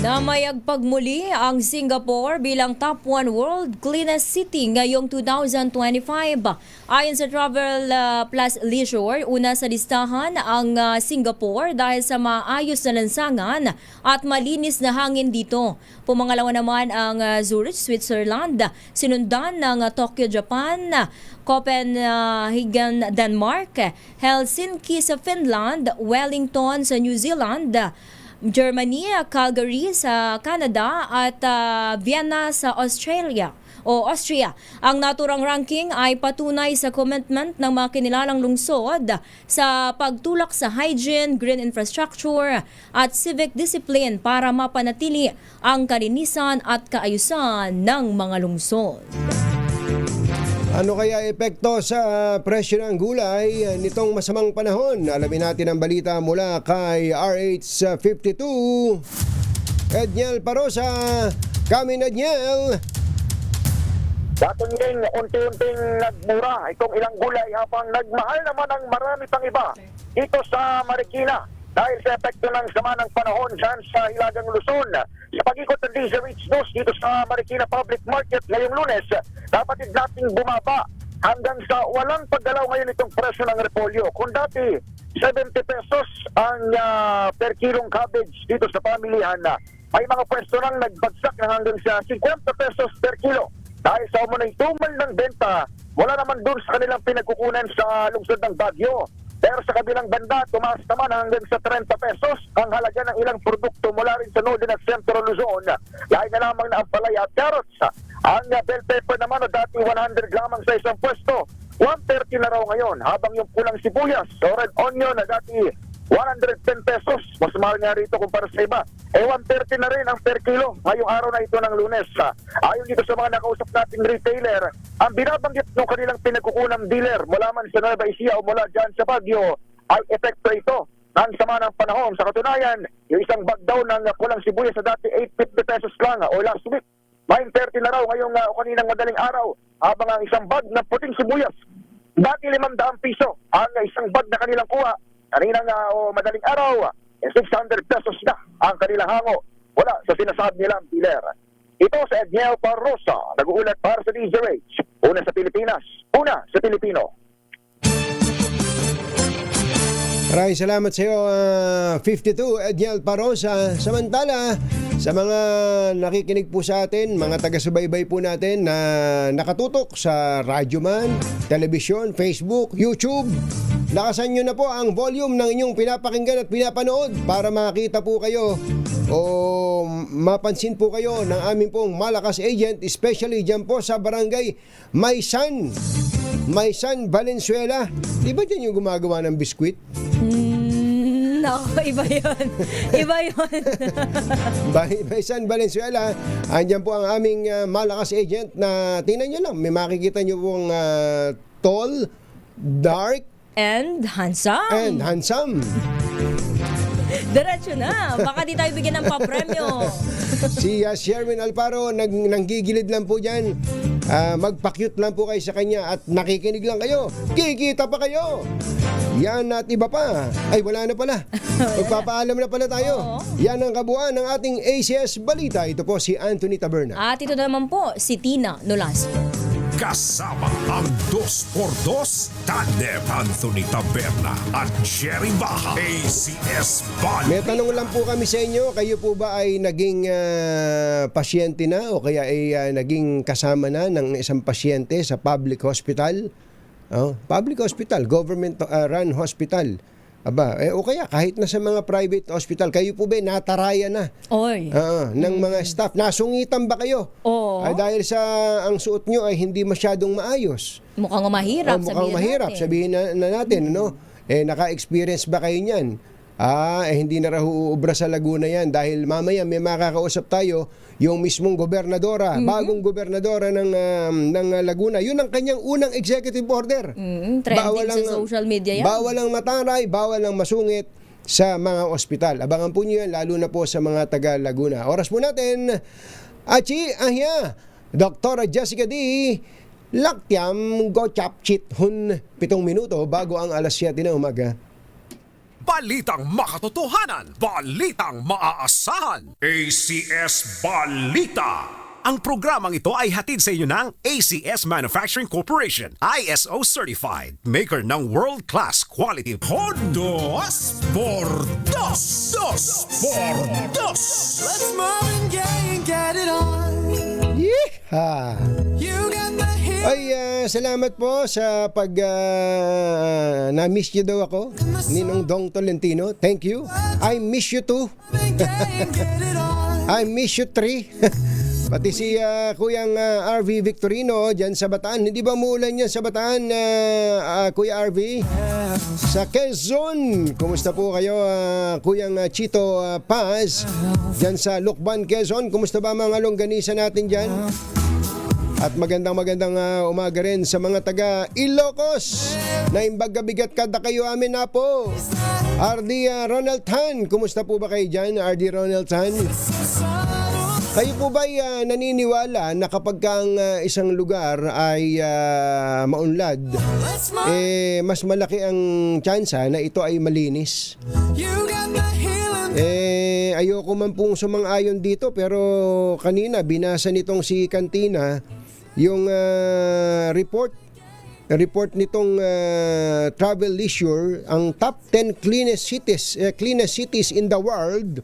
Namayag pagmuli ang Singapore bilang top 1 world cleanest city ngayong 2025. Ayon sa Travel Plus Leisure, una sa listahan ang Singapore dahil sa maayos na lansangan at malinis na hangin dito. Pumangalawa naman ang Zurich, Switzerland, sinundan ng Tokyo, Japan, Copenhagen, Denmark, Helsinki sa Finland, Wellington sa New Zealand, Germany, Calgary sa Canada at Vienna sa Austria. Ang naturang ranking ay patunay sa commitment ng mga kinilalang lungsod sa pagtulak sa hygiene, green infrastructure at civic discipline para mapanatili ang kalinisan at kaayusan ng mga lungsod. Ano kaya epekto sa presyo ng gulay nitong masamang panahon? Alamin natin ang balita mula kay RH52. Edniel Parosa. Kami na Edniel. Dating unti-unting nagmura itong ilang gulay habang nagmahal naman ang marami pang iba dito sa Marikina dahil sa epekto ng sama ng panahon dyan sa Hilagang Luzon. Sa pag-ikot ng DZRH News dito sa Marikina Public Market ngayong Lunes, dapat nating bumaba hanggang sa walang paggalaw ngayon itong presyo ng repolyo. Kung dati 70 pesos ang per kilong cabbage dito sa pamilihan, may mga pwesto nang nagbagsak na hanggang sa 50 pesos per kilo. Dahil sa umunay tumal ng benta, wala naman dun sa kanilang pinagkukunan sa lungsod ng Baguio. Pero sa kabilang banda, tumaas naman hanggang sa 30 pesos ang halaga ng ilang produkto mula rin sa Northern at Central Luzon. Lahat na lamang na ang palaya at carrots. Ang bell pepper naman na dati 100 lamang sa isang pwesto, 130 na raw ngayon. Habang yung pulang sibuyas o red onion na dati 110 pesos, mas mahal nga rito kumpara sa iba. 130 na rin ang per kilo ngayong araw na ito ng Lunes. Ayon dito sa mga nakausap nating retailer, ang binabanggit ng kanilang pinagkukunang dealer mula man sa Nueva Ecija o mula dyan sa Baguio ay epekto ito ng sama ng panahon. Sa katunayan, yung isang bag daw ng pulang sibuyas sa dati 850 pesos lang o last week, 930 na raw ngayong o kaninang madaling araw. Habang ang isang bag ng puting sibuyas, dati 500 piso ang isang bag na kanilang kuha. Kaninang o madaling araw, 600 pesos na ang kanilang hango wala sa sinasabi nilang dealer. Ito sa Edniel Parrosa, nag-uulat para sa DZRH. Una sa Pilipinas, una sa Pilipino. Maraming salamat sa iyo, 52 Edniel Parrosa. Samantala, sa mga nakikinig po sa atin, mga taga-subaybay po natin na nakatutok sa radyo man, telebisyon, Facebook, YouTube, lakasan nyo na po ang volume ng inyong pinapakinggan at pinapanood para makita po kayo o mapansin po kayo ng aming pong malakas agent, especially dyan po sa barangay Maysan, Valenzuela. Di ba dyan yung gumagawa ng biskwit? Nako, iba yun. Iba yun. Maysan, Valenzuela, andyan po ang aming malakas agent na tingnan nyo lang, may makikita nyo pong tall, dark, And handsome. Diretso na. Baka di tayo bigyan ng papremyo. Si Sherwin Alparo, nanggigilid lang po dyan. Magpa-cute lang po kayo sa kanya at nakikinig lang kayo. Kikita pa kayo. Yan at iba pa. Ay, wala na pala. Magpapaalam na pala tayo. Yan ang kabuuan ng ating ACS Balita. Ito po si Anthony Taberna. At ito naman po, si Tina Nolasco. Kasama ang 2x2 Tandem Anthony Taberna at Jerry Baja. ACS Balita. May tanong lang po kami sa inyo. Kayo po ba ay naging pasyente na o kaya ay naging kasama na ng isang pasyente sa public hospital? Public hospital, government run hospital. Aba, o kaya kahit na sa mga private hospital, kayo po ba nataraya na? Oy. Ng mga staff. Nasungitan ba kayo? Oo. Dahil sa ang suot nyo ay hindi masyadong maayos. Mukhang mahirap, mukhang mahirap. Sabihin na natin, ano? Naka-experience ba kayo niyan? Hindi na raw uubra sa Laguna yan dahil mamaya may makakausap tayo yung mismong gobernadora, bagong gobernadora ng Laguna. Yun ang kanyang unang executive order. Trending sa social media yan. Bawal ang mataray, bawal ang masungit sa mga ospital. Abangan po niyo yan, lalo na po sa mga taga Laguna. Oras po natin, Achi Ahya, Dr. Jessica D. Laktiam Gochap Chit Hun, 7 minuto bago ang alas 7 na umaga. Balitang makatotohanan, balitang maaasahan. ACS Balita. Ang programang ito ay hatid sa inyo ng ACS Manufacturing Corporation, ISO certified, maker ng world-class quality. Dos por dos. Let's move and get it on. Yeehaw! You got the hit. Ay, salamat po sa pag na-miss niyo daw ako, Ninong Dong Tolentino. Thank you. I miss you too. I miss you three. Pati si Kuyang RV Victorino dyan sa Bataan. Hindi ba muulan yan sa Bataan, Kuya RV? Sa Quezon, kumusta po kayo, Kuyang Chito Paz? Dyan sa Lukban, Quezon, kumusta ba mga longganisa natin dyan? At magandang umaga rin sa mga taga Ilocos na imbag bigat kada kayo amin na po. RD Ronald Tan, kumusta po ba kayo dyan, RD Ronald Tan? Kayo po ba naniniwala na kapag ang isang lugar ay maunlad, mas malaki ang tsansa na ito ay malinis? Ayoko man pong sumang-ayon dito, pero kanina binasa nitong si Cantina yung report nitong Travel Leisure, ang top 10 cleanest cities in the world.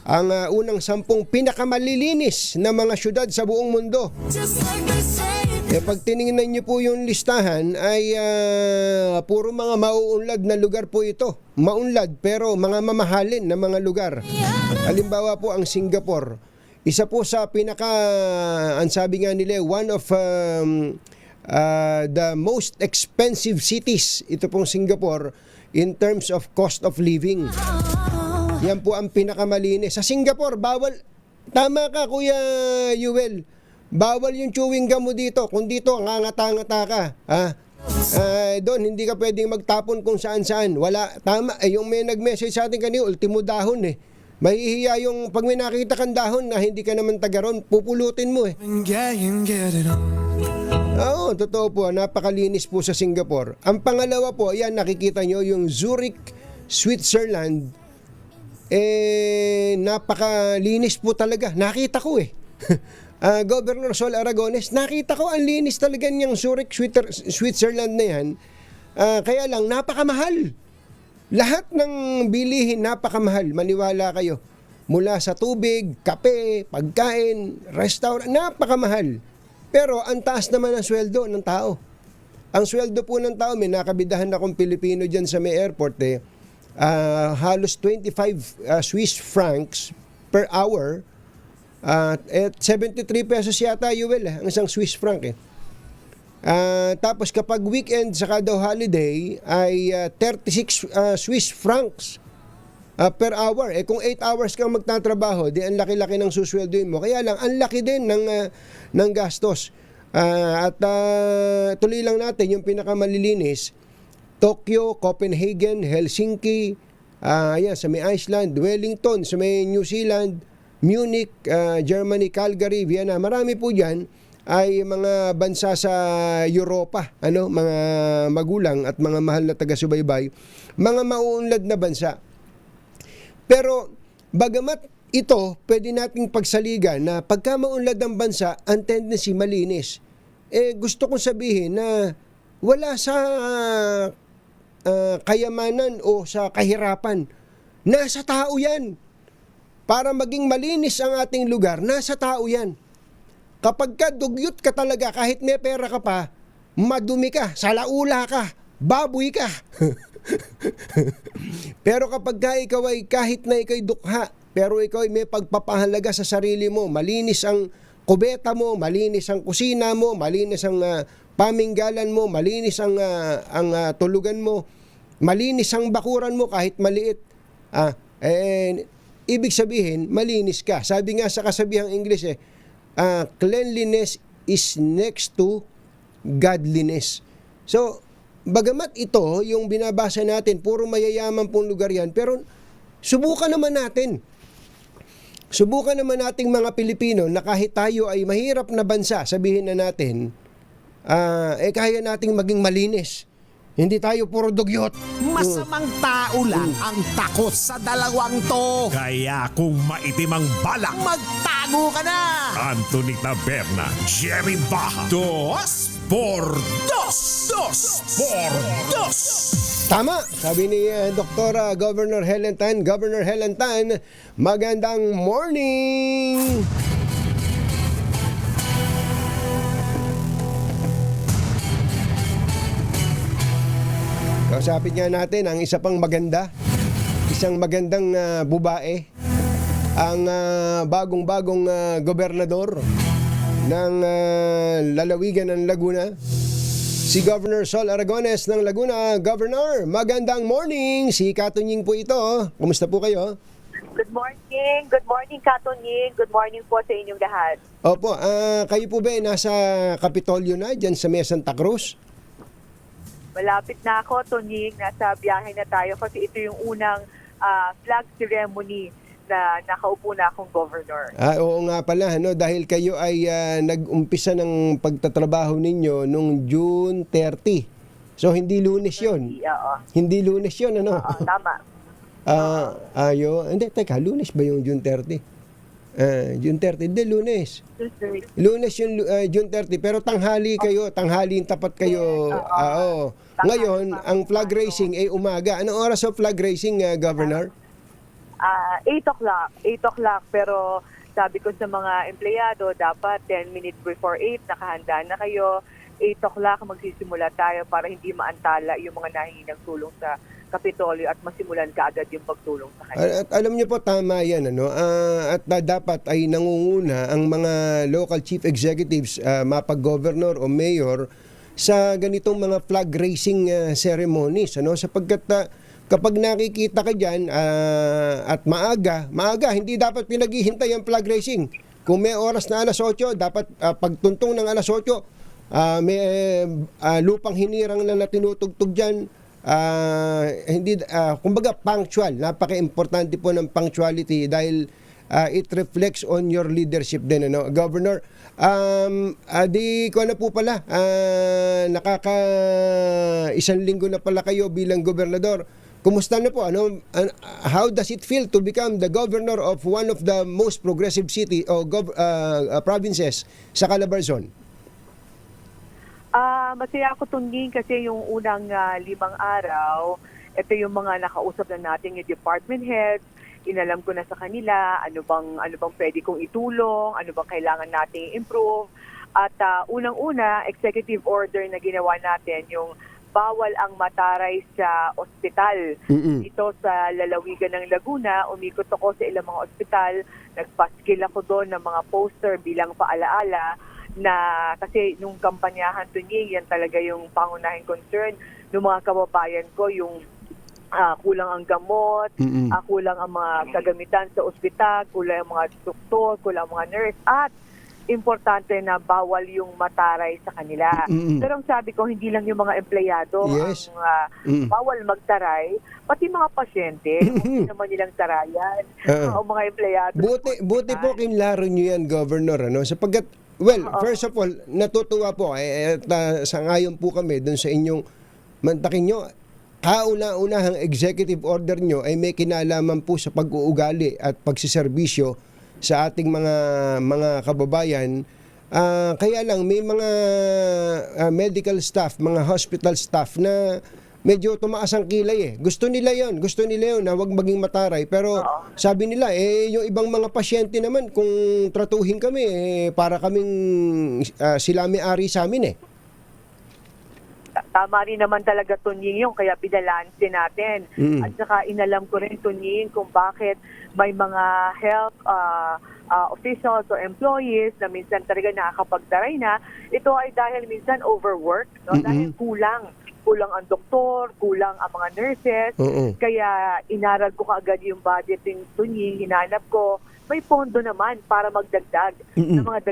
Ang unang 10 pinakamalilinis na mga syudad sa buong mundo. Pag tiningnan niyo po yung listahan ay puro mga mauunlad na lugar po ito. Maunlad pero mga mamahalin na mga lugar. Halimbawa po ang Singapore. Isa po sa ang sabi nga nila, one of the most expensive cities. Ito pong Singapore in terms of cost of living. Yan po ang pinakamalinis. Sa Singapore, bawal. Tama ka, Kuya Yuel. Bawal yung chewing gum mo dito. Kung dito, ngangata-ngata ka. Doon, hindi ka pwedeng magtapon kung saan-saan. Wala. Tama. Yung may nag-message sa atin kanina, ultimo dahon eh. Mahihiya yung pag may nakita kang dahon na hindi ka naman taga ron, pupulutin mo eh. Oo, totoo po. Napakalinis po sa Singapore. Ang pangalawa po, ayan, nakikita nyo yung Zurich, Switzerland. Napakalinis po talaga. Nakita ko eh. Governor Sol Aragones, nakita ko ang linis talaga niyang Zurich, Switzerland na yan. Kaya lang, napakamahal. Lahat ng bilihin, napakamahal. Maniwala kayo. Mula sa tubig, kape, pagkain, restaurant, napakamahal. Pero ang taas naman ang sweldo ng tao. Ang sweldo po ng tao, may nakabidahan akong Pilipino dyan sa may airport halos 25 Swiss francs per hour. At 73 pesos yata, Yuel, ang isang Swiss franc eh. Tapos kapag weekend saka daw holiday ay 36 Swiss francs per hour. Kung 8 hours kang magtatrabaho, di ang laki-laki ng susweldoin mo. Kaya lang, ang laki din ng gastos. Tuloy lang natin yung pinakamalilinis. Tokyo, Copenhagen, Helsinki, sa may Iceland, Wellington, sa may New Zealand, Munich, Germany, Calgary, Vienna. Marami po dyan ay mga bansa sa Europa, mga magulang at mga mahal na taga-subaybay, mga mauunlad na bansa. Pero bagamat ito, pwede nating pagsaligan na pagka maunlad ang bansa, ang tendency malinis. Gusto kong sabihin na wala sa kayamanan o sa kahirapan. Nasa tao yan. Para maging malinis ang ating lugar, nasa tao yan. Kapag ka dugyot ka talaga, kahit may pera ka pa, madumi ka, salaula ka, baboy ka. Pero kapag ka ikaw ay kahit na ikaw'y dukha, pero ikaw ay may pagpapahalaga sa sarili mo, malinis ang kubeta mo, malinis ang kusina mo, malinis ang paminggalan mo, malinis ang tulugan mo, malinis ang bakuran mo kahit maliit. Ibig sabihin, malinis ka. Sabi nga sa kasabihang English cleanliness is next to godliness. So, bagamat ito, yung binabasa natin, puro mayayaman pong lugar yan, pero subukan naman natin. Subukan naman nating mga Pilipino na kahit tayo ay mahirap na bansa, sabihin na natin, kaya nating maging malinis. Hindi tayo puro dugyot. Masamang tao lang ang takot sa dalawang to. Kaya kung maitim ang balak, magtago ka na! Anthony Taberna, Jerry Baja, Dos por Dos! Dos por Dos! Tama, sabi ni Dr. Governor Helen Tan. Governor Helen Tan, magandang morning! Kausapin nga natin ang isa pang isang magandang babae, ang bagong-bagong gobernador ng lalawigan ng Laguna, si Governor Sol Aragones ng Laguna. Governor, magandang morning! Si Katunying po ito. Kumusta po kayo? Good morning Katunying. Good morning po sa inyong lahat. Opo, kayo po ba nasa Kapitolyo na, dyan sa May Santa Cruz? Malapit na ako, Tonying. Nasa biyahe na tayo kasi ito yung unang flag ceremony na nakaupo na akong governor. Oo nga pala, dahil kayo ay nag-umpisa ng pagtatrabaho ninyo nung June 30. So, hindi Lunes yun. Hindi Lunes yun, tama. Hindi, teka, Lunes ba yung June 30? June 30, hindi, Lunes. Lunes yung June 30, pero tanghali kayo, tanghaling tapat kayo. Ngayon, ang flag racing ay umaga. Anong oras ang flag racing, Governor? 8 o'clock, pero sabi ko sa mga empleyado, dapat 10 minutes before 8, nakahanda na kayo. 8 o'clock magsisimula tayo para hindi maantala yung mga nahingi ng tulong sa Kapitolyo at masimulan kaagad yung pagtulong sa kanila. At alam niyo po, tama yan. Dapat ay nangunguna ang mga local chief executives, mapag-governor o mayor, sa ganitong mga flag raising ceremonies. Sapagkat kapag nakikita ka dyan at maaga, hindi dapat pinaghihintay ang flag racing. Kung may oras na alas 8, dapat pagtuntong ng alas 8, may lupang hinirang na tinutugtog dyan. Kumbaga punctual, napaka-importante po ng punctuality dahil it reflects on your leadership din, Governor. Di ko na po pala, isang linggo na pala kayo bilang gobernador. Kumusta na po? How does it feel to become the governor of one of the most progressive city o provinces sa Calabarzon? Masaya ako tungging kasi yung unang 5 araw, ito yung mga nakausap na natin yung department heads, inalam ko na sa kanila ano bang pwede kong itulong, ano bang kailangan nating improve. At unang-una, executive order na ginawa natin, yung bawal ang mataray sa ospital. Ito sa lalawigan ng Laguna, umikot ako sa ilang mga ospital, nagpaskil ako doon ng mga poster bilang paalaala na kasi nung kampanyahan tunying, yan talaga yung pangunahing concern ng mga kababayan ko, yung kulang ang gamot, kulang ang mga kagamitan sa ospital, kulang ang mga doktor, kulang ang mga nurse, at importante na bawal yung mataray sa kanila. Pero ang sabi ko, hindi lang yung mga empleyado ang bawal magtaray, pati mga pasyente, hindi naman nilang tarayan, o mga empleyado. Buti po kinlaro nyo yan, Governor, sapagkat, first of all, natutuwa po, sangayon po kami dun sa inyong mantakin nyo. Kauna-unahang executive order nyo ay may kinalaman po sa pag-uugali at pagsiservisyo sa ating mga kababayan. Kaya lang may mga medical staff, mga hospital staff na medyo tumaas ang kilay. Gusto nila yon na wag maging mataray. Pero sabi nila, yung ibang mga pasyente naman, kung tratuhin kami, para kaming sila may-ari sa amin . Tama rin naman talaga, Tunying, yung kaya binalanse natin. At saka inalam ko rin, Tunying, kung bakit may mga health officials o employees na minsan talaga nakakapagtaray na. Ito ay dahil minsan overwork, dahil kulang ang doktor, kulang ang mga nurses. Kaya inaral ko kaagad yung budgeting, Tunying, hinanap ko. May pondo naman para magdagdag ng mga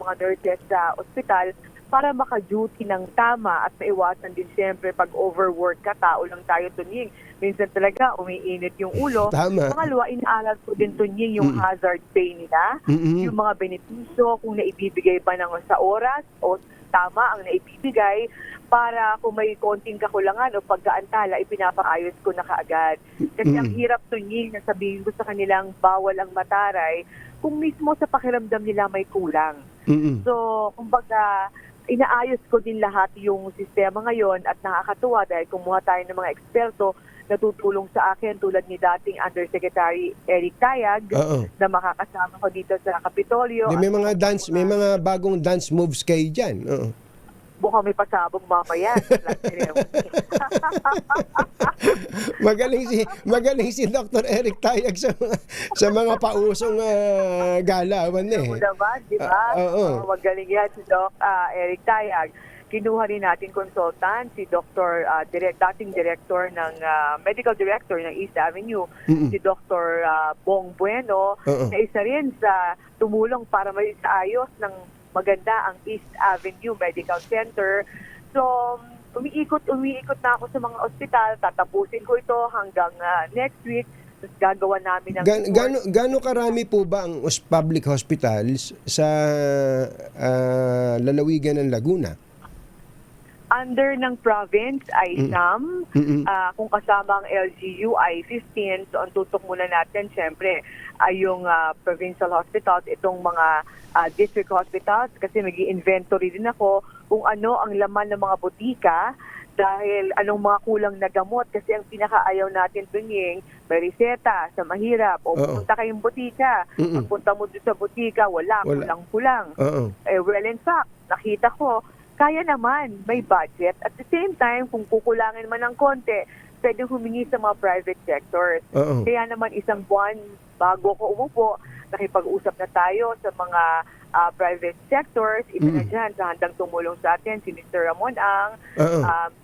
mga nurses sa ospital para maka-duty ng tama at maiwasan din siyempre pag overwork ka, tao lang tayo, Tunying. Minsan talaga umiinit yung ulo. Tama. Pangalawa, inaaral ko din, Tunying, yung hazard pay nila, yung mga benepisyo, kung naibibigay ba sa oras o tama ang naibibigay, para kung may konting kakulangan o pagkaantala, ipinapaayos ko na kaagad. Kasi ang hirap, Tunying, na sabihin ko sa kanilang bawal ang mataray kung mismo sa pakiramdam nila may kulang. So, kumbaga, inaayos ko din lahat yung sistema ngayon at nakakatuwa dahil kumuha tayo ng mga eksperto na tutulong sa akin tulad ni dating Undersecretary Eric Tayag na makakasama ko dito sa Kapitolyo. May mga bagong dance moves kayo dyan. Bukang may pasabog mamaya. Magaling si Dr. Eric Tayag sa mga pausong galawan . Naman, di ba? Magaling yan si Doc Eric Tayag. Kinuha rin natin consultant, si Dr. dating director ng medical director ng East Avenue, si Dr. Bong Bueno, na isa rin sa tumulong para maisaayos ng maganda ang East Avenue Medical Center. So, umiikot na ako sa mga ospital. Tatapusin ko ito hanggang next week. Tapos gagawa namin ng... Gaano karami po ba ang public hospitals sa lalawigan ng Laguna? Under ng province ay SAM. Kung kasama ang LGU ay 15. So, ang tutok muna natin, syempre, ay yung provincial hospitals, itong mga district hospitals, kasi mag-inventory din ako kung ano ang laman ng mga butika dahil anong mga kulang na gamot kasi ang pinakaayaw natin tunying may reseta sa mahirap o pupunta kayong butika, pagpunta mo doon sa butika, wala. Kulang-kulang. Well, in fact, nakita ko, kaya naman, may budget. At the same time, kung kukulangin man ng konti, pwedeng humingi sa mga private sectors. Kaya naman isang buwan bago ko umupo, nakipag-usap na tayo sa mga private sectors, isa na dyan sa handang tumulong sa atin, si Mr. Ramon Ang,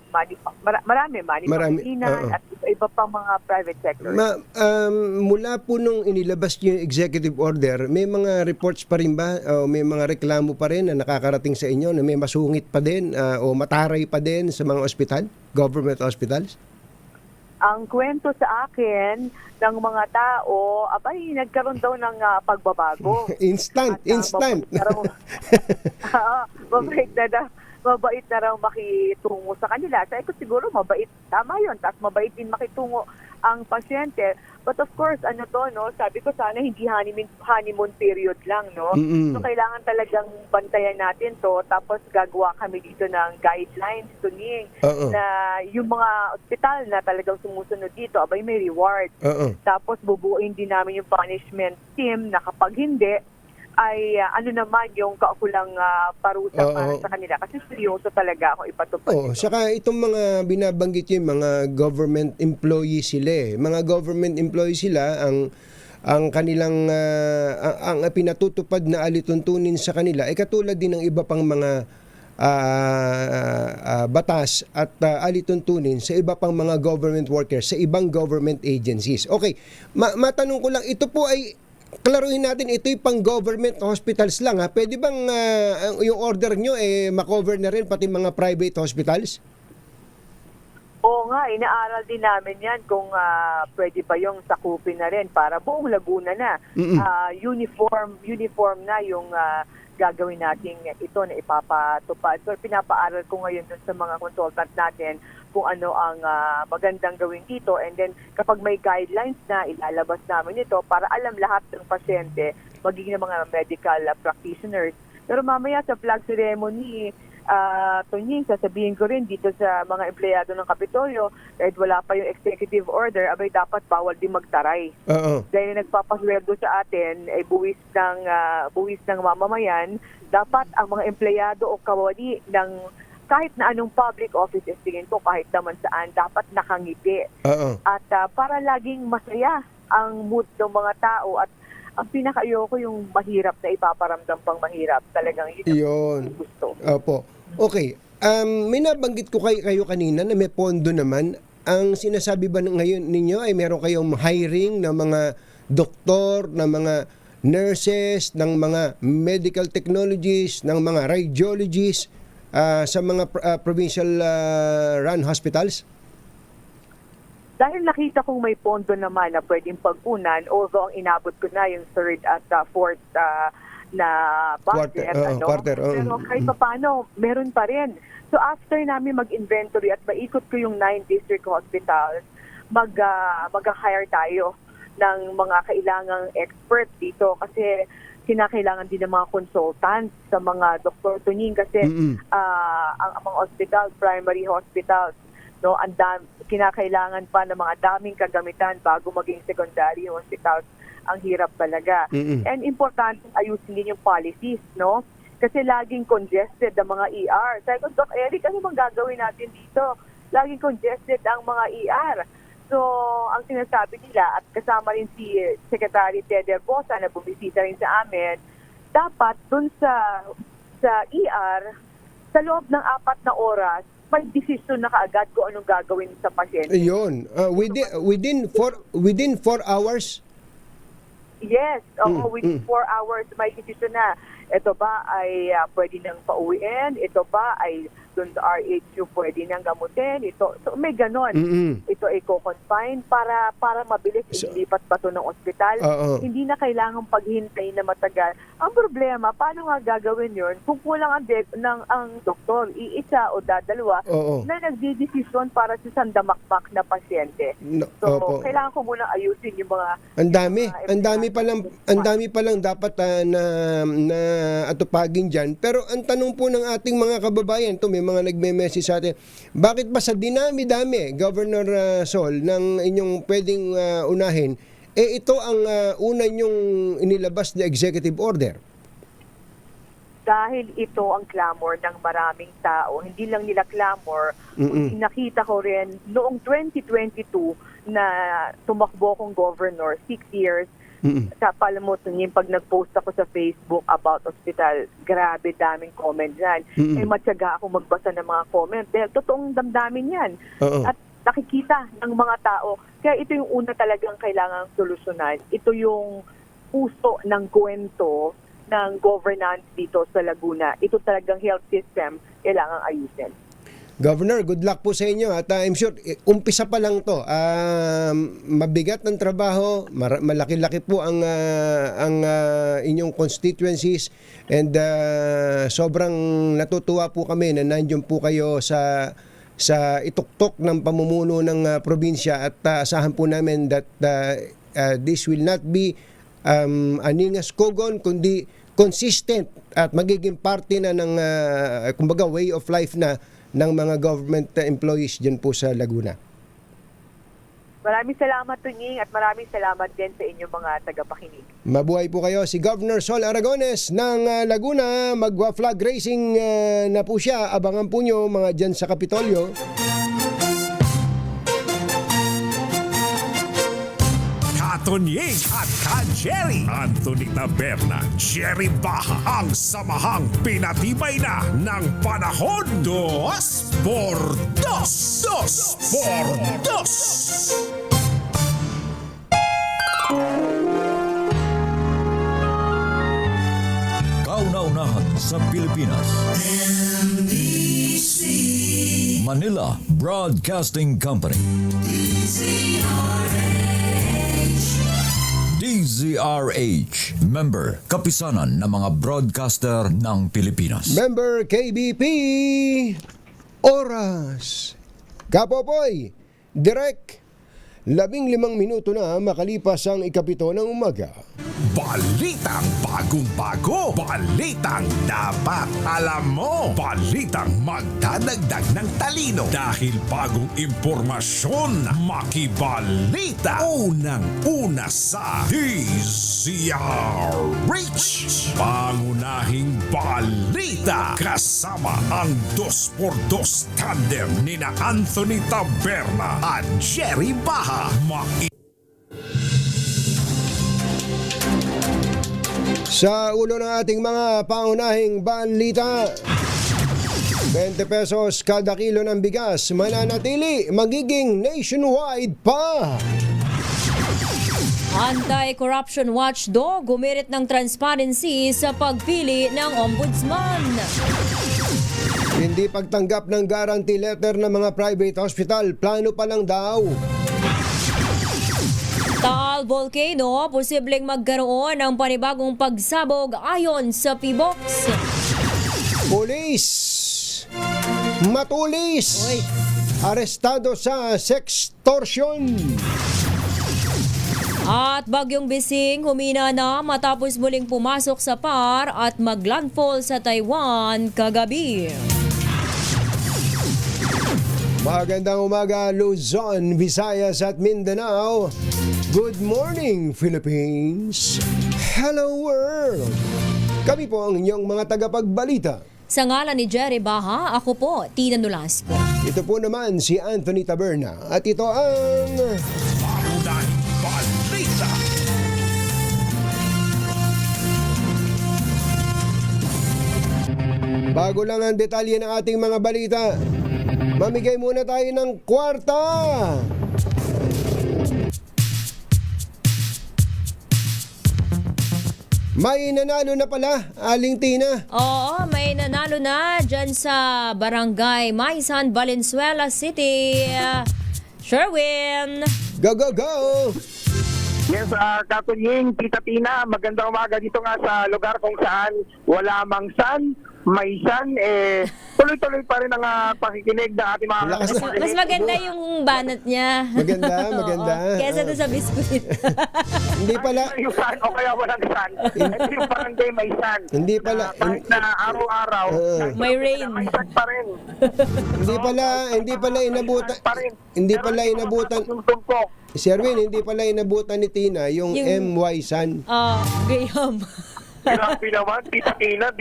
Manny Pangilinan, at iba pang mga private sectors. Mula po nung inilabas niyo yung executive order, may mga reports pa rin ba o may mga reklamo pa rin na nakakarating sa inyo na may masungit pa din o mataray pa din sa mga ospital, government hospitals? Ang kwento sa akin ng mga tao, abay, nagkaroon daw ng pagbabago. Instant. Mabait na raw makitungo sa kanila. Sabi ko siguro mabait, tama yun. Tapos mabait din makitungo ang pasyente. But of course, sabi ko sana hindi honeymoon period lang, no? So kailangan talagang bantayan natin to. Tapos gagawa kami dito ng guidelines, tuning, na yung mga ospital na talagang sumusunod dito, abay may reward. Tapos bubuuin din namin yung punishment team na kapag hindi, ay naman yung kaukulang parusa para sa kanila. Kasi seryoso talaga ako ipatupad. Saka itong mga binabanggit yung mga government employees sila. Mga government employees sila, ang kanilang ang pinatutupad na alituntunin sa kanila ay katulad din ng iba pang mga batas at alituntunin sa iba pang mga government workers sa ibang government agencies. Okay, matanong ko lang, ito po ay klaruhin natin, ito'y pang government hospitals lang, ha? Pwede bang yung order nyo makover na rin pati mga private hospitals? Oo nga, inaaral din namin yan kung pwede ba yung sakupin na rin para buong Laguna na. Uniform na yung gagawin natin ito na ipapatupad. So pinapaaral ko ngayon dun sa mga consultant natin kung ano ang magandang gawin dito, and then kapag may guidelines na, ilalabas namin ito para alam lahat ng pasyente, magiging mga medical practitioners. Pero mamaya sa flag ceremony, Tunying, sasabihin ko rin dito sa mga empleyado ng Kapitolyo, kahit wala pa yung executive order, abay dapat bawal din magtaray. Dahil nagpapasweldo sa atin ay buwis ng mamamayan, dapat ang mga empleyado o kawani ng kahit na anong public office, tingin ko kahit naman saan, dapat nakangiti. At para laging masaya ang mood ng mga tao, at ang pinaka-ayoko yung mahirap na ipaparamdam pang mahirap. Talagang yun ang gusto. Opo. Okay. May nabanggit ko kayo kanina na may pondo naman. Ang sinasabi ba ngayon ninyo ay meron kayong hiring ng mga doktor, ng mga nurses, ng mga medical technologies, ng mga radiologists, sa mga provincial run hospitals? Dahil nakita kong may pondo naman na pwedeng pag-unan, although ang inabot ko na yung third at fourth na budget, pero kahit paano, meron pa rin. So after namin mag-inventory at maikot ko yung 9 district hospitals, mag-hire tayo ng mga kailangang expert dito kasi kinakailangan din ng mga consultants sa mga doktor tuning kasi ang mga hospital, primary hospitals, no, kinakailangan pa ng mga daming kagamitan bago maging secondary hospitals. Ang hirap talaga. And importante ayusin din yung policies, no? Kasi laging congested ang mga ER. Sabi ko, Doc Eric, ano bang gagawin natin dito? Laging congested ang mga ER. So, ang sinasabi nila, at kasama rin si Secretary Ted Bosa na bumisita rin sa amin, dapat dun sa ER, sa loob ng 4 na oras, may decision na kaagad kung anong gagawin sa pasyente. Yun. Within 4 hours? Yes. Within 4 hours, may decision na. Ito ba ay pwede nang pauwiin? Ito ba ay doon sa RHU pwede nang gamutin? So may ganon. Ito ay co-confine para mabilis ilipat pa ito ng ospital. Hindi na kailangan paghintay na matagal. Ang problema, paano nga gagawin yun? Kung kulang ang doktor, iisa o dadalawa, na nagdidesisyon para sa sandamakmak na pasyente. So, kailangan ko muna ayusin yung mga... Ang dami pa lang dapat na atupagin dyan. Pero ang tanong po ng ating mga kababayan, may mga nagme-message sa atin. Bakit ba sa dinami-dami, Governor Sol, ng inyong pwedeng unahin, ito ang una nyong inilabas na executive order? Dahil ito ang clamor ng maraming tao. Hindi lang nila clamor, kundi nakita ko rin noong 2022 na tumakbo kong governor, 6 years, sa palamot yung pag nag-post ako sa Facebook about hospital, grabe daming comment yan. Matyaga ako magbasa ng mga comment dahil totoong damdamin yan. At nakikita ng mga tao. Kaya ito yung una talagang kailangang solusyonan. Ito yung puso ng kwento ng governance dito sa Laguna. Ito talagang health system kailangang ayusin. Governor, good luck po sa inyo at I'm sure umpisa pa lang to. Mabigat ng trabaho, malaki-laki po ang inyong constituencies and sobrang natutuwa po kami na nandiyan po kayo sa ituktok ng pamumuno ng probinsya at asahan po namin that this will not be aningas kogon kundi consistent at magiging parte na ng kumbaga way of life na ng mga government employees dyan po sa Laguna. Maraming salamat, Tunying, at maraming salamat din sa inyong mga tagapakinig. Mabuhay po kayo. Si Governor Sol Aragones ng Laguna, magwa-flag racing na po siya. Abangan po nyo mga dyan sa Kapitolyo. Tonying at Jerry Anthony Taberna, Jerry Baha, ang samahang pinatibay na ng panahon. 2 por 2. 2 por 2. Kauna-unahan sa Pilipinas. Manila Broadcasting Company. DZRH, member, kapisanan ng mga broadcaster ng Pilipinas. Member KBP, oras. Kapopoy, direct. 15 minuto na makalipas ang 7 ng umaga. Balitang bagong-bago. Balitang dapat alam mo. Balitang magdadagdag ng talino. Dahil bagong impormasyon, makibalita. Unang-una sa DZRH. Pangunahing balita. Kasama ang 2x2 tandem nina Anthony Taberna at Jerry Baha. Sa ulo ng ating mga pangunahing balita, 20 pesos kada kilo ng bigas mananatili, magiging nationwide pa. Anti-Corruption Watchdog gumirit ng transparency sa pagpili ng ombudsman. Hindi pagtanggap ng guarantee letter ng mga private hospital, plano pa lang daw. Taal Volcano, posibleng magkaroon ng panibagong pagsabog ayon sa PBOX. Pulis matulis. Arestado sa sextortion. At Bagyong Bising humina na matapos muling pumasok sa PAR at maglandfall sa Taiwan kagabi. Magandang umaga, Luzon, Visayas at Mindanao. Good morning, Philippines. Hello, world. Kami po ang inyong mga tagapagbalita. Sa ngalan ni Jerry Baha, ako po, Tina Nolasco. Ito po naman si Anthony Taberna at ito ang... Pangunahing balita. Bago lang ang detalye ng ating mga balita, mamigay muna tayo ng kwarta. May nanalo na pala, Aling Tina. Oo, may nanalo na dyan sa Barangay Maisan, Valenzuela City. Sherwin. Go, go, go! Yes, Katunying, Tita Tina, magandang umaga dito nga sa lugar kung saan wala mang sun, may sun, tuloy-tuloy pa rin ang pakikinig na ating mga... Mas maganda yung banat niya. Maganda, maganda. Oo, kesa doon sa biskuit. Hindi pala. Yung sun o kaya walang sun. Ito yung barangay may sun. Hindi pala. Kahit na araw-araw, kahit May rain. may sun pa rin. Hindi pala inabutan. Hindi pala inabutan. Yung tumpok. Sherwin, hindi pala inabutan ni Tina yung MY San. Graham. Grabe naman, Tita Tina,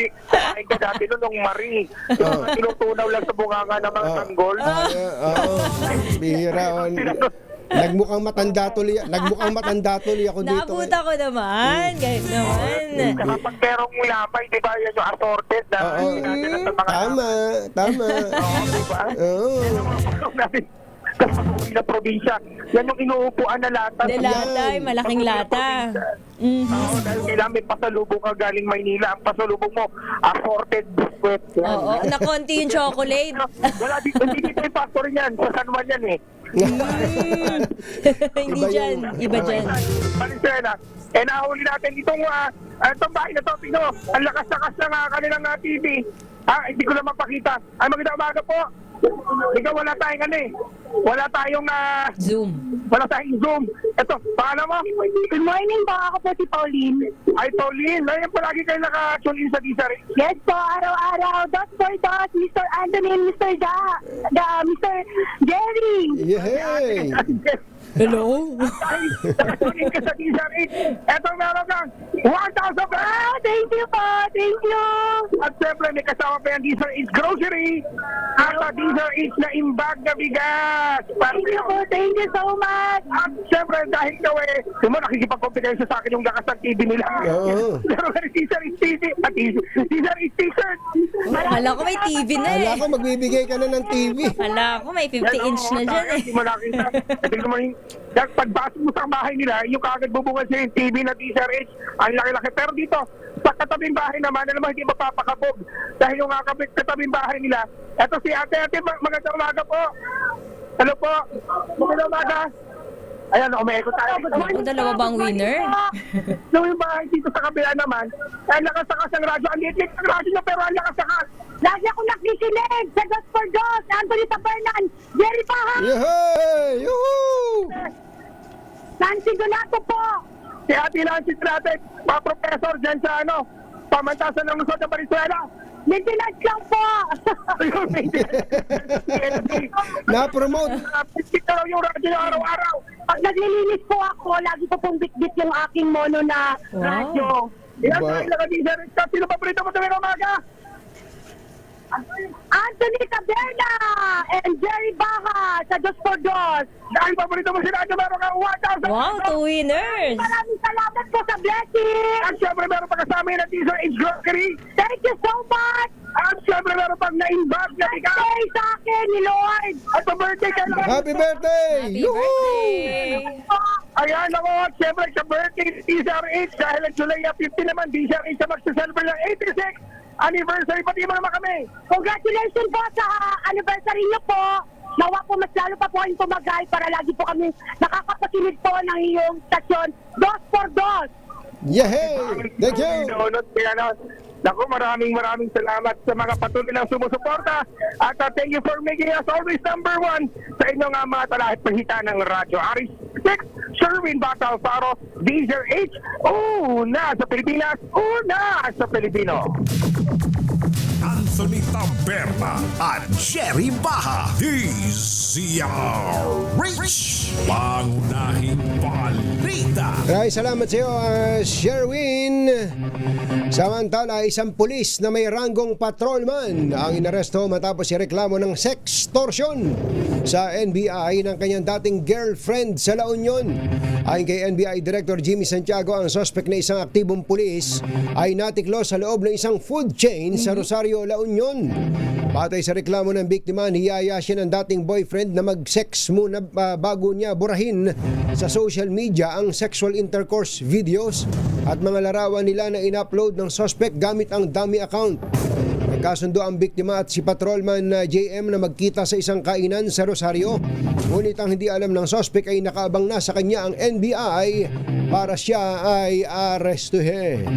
ay ka dati nun nung Marie. Yung tinutunaw lang sa bunganga ng mga tanggol. Bihira. Nagmukhang matanda tuloy ako dito. Naabutan ko naman. Kahit naman. Kapag merong lamay, di ba, yan yung assorted na Tama. Oo, di ba? Oo. Sa na probinsya. Yan yung inuupuan na lata. Lata, malaking lata. Oo, dahil kailangan may pasalubong ka galing Maynila. Ang pasalubong mo, assorted biscuit. Oo, na konti yung chocolate. Wala, hindi dito yung factory yan. Sa San Juan yan eh. Hindi dyan. Iba dyan. Valenzuela. Nahuli natin itong bahay na to. Tingnan mo, ang lakas-lakas ng kanilang TV. Hindi ko na mapakita. Magandang umaga po. Ikaw, wala tayong wala tayong Zoom. Wala tayong Zoom. Ito, paano mo? Good morning po. Ako po si Pauline. Ay, Pauline. Ngayon palagi kayo naka-tune in sa Disari. Yes po, araw-araw. Dos for dos, Mr. Anthony and Mr. Mr. Jerry. Yay! Hello? Naka-tune in ka sa Disari. Ito, meron kang 1,000 pesos. Thank you po. Thank you. At siyempre, may kasama pa yung Diesel Eats Grocery at Diesel Eats na imbag na bigas. Thank you po. Thank you so much. At siyempre, dahil daw nakikipag-competensya sa akin yung lakas ng TV nila. Oo. Pero Diesel Eats TV at Diesel Eats T-shirt. Hala ko may TV na eh. Hala ko magbibigay ka na ng TV. Hala ko may 50 inch na dyan eh. Hindi mo nakita. Tingnan mo yung pagpasok mo sa bahay nila, yung kagad bubungan sa yung TV na Diesel Eats, ang laki-laki. Pero dito, sa katabing bahay naman, alam mo, hindi mapapakabog. Dahil yung katabing bahay nila, eto si ate, magandang umaga po. Hello po. Magandang umaga. Ayan, umeko tayo. Ako, dalawa bang winner? So yung bahay dito sa kabila naman, ang lakas-lakas ng radyo. Ang liit ng radyo niya, pero ang lakas-lakas. Lagi ako nakikinig sa Dos for Dos. Anthony Tabernan. Jerry Paha. Yehey! Yuhuu! Nancy Donato po. Si Ate Nancy Stratek, mga professor dyan sa pamantasan ng Luzon ng Valenzuela. Maintenance lang po. Ayun, Na-promote. Ito yung radyo niya araw-araw. Pag naglilinis po ako, lagi ko pong bitbit yung aking mono na radyo. Yan tayo naka-Diesel Eats. Sino paborito mo tuwing umaga? Anthony Taberna and Jerry Baha sa Dos for Dos. Dahil paborito mo si radyo, meron kang 1,000. Wow, 2 winners. Maraming salamat po sa blessing. At syempre meron pa kasama yun at Diesel Eats Grocery. Thank you so much. At syempre meron pang na-imbag na bigas. Birthday sa akin ni Lord. At pa-birthday ka lang. Happy birthday! Happy Yuhuu! birthday. Ayan ako, at syempre sa birthday ni Diesel Eats, dahil ang July 15 naman, Diesel Eats na magsaselebrate ng 86 anniversary. Pati mo naman kami. Congratulations po sa anniversary niyo po. Nawa po mas lalo pa po kayong tumagal para lagi po kami nakakapakinig po ng iyong stasyon. Dos for Dos. Yehey! Thank you! Naku, maraming salamat sa mga patuloy na sumusuporta at thank you for making us always number one sa inyong mga talahit paghita ng radyo. Aris 6, Sherwin Bata Alfaro, Diesel H, una sa Pilipinas, una sa Pilipino. Anthony Taberna at Jerry Baha. DZRH. Pangunahing balita. Maraming salamat sa iyo, Sherwin. Samantala, isang pulis na may ranggong patrolman ang inaresto matapos ireklamo ng sextortion sa NBI ng kanyang dating girlfriend sa La Union. Ayon kay NBI Director Jimmy Santiago, ang suspect na isang aktibong pulis ay natiklo sa loob ng isang food chain sa Rosario, La Union. Batay sa reklamo ng biktima, niyaya siya ng dating boyfriend na mag-sex muna bago niya burahin sa social media ang sexual intercourse videos at mga larawan nila na in-upload ng suspect gamit ang dummy account. Nagkasundo ang biktima at si Patrolman JM na magkita sa isang kainan sa Rosario. Ngunit ang hindi alam ng suspect ay nakaabang na sa kanya ang NBI para siya ay arestuhin.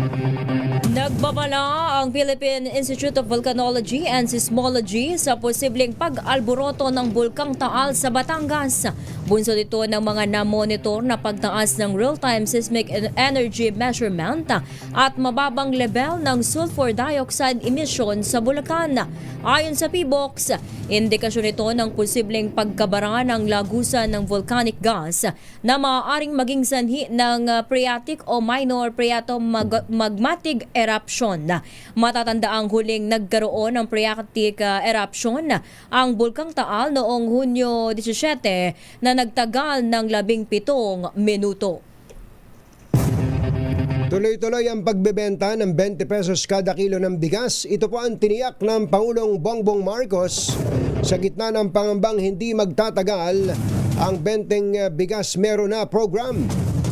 Nagbabala ang Philippine Institute of Volcanology and Seismology sa posibleng pag-alboroto ng Bulkang Taal sa Batangas. Bunsod ito ng mga na-monitor na pagtaas ng real-time seismic energy measurement at mababang level ng sulfur dioxide emission sa bulakan. Ayon sa PBOX, indikasyon ito ng posibleng pagkabara ng lagusan ng volcanic gas na maaaring maging sanhi ng phreatic o minor phreatomagmatic eruption. Matatanda ang huling nagkaroon ng phreatic eruption ang Bulkang Taal noong Hunyo 17 na nagtagal ng 17 minuto. Tuloy-tuloy ang pagbebenta ng 20 pesos kada kilo ng bigas. Ito po ang tiniyak ng Pangulong Bongbong Marcos sa gitna ng pangambang hindi magtatagal ang benteng bigas meron na program.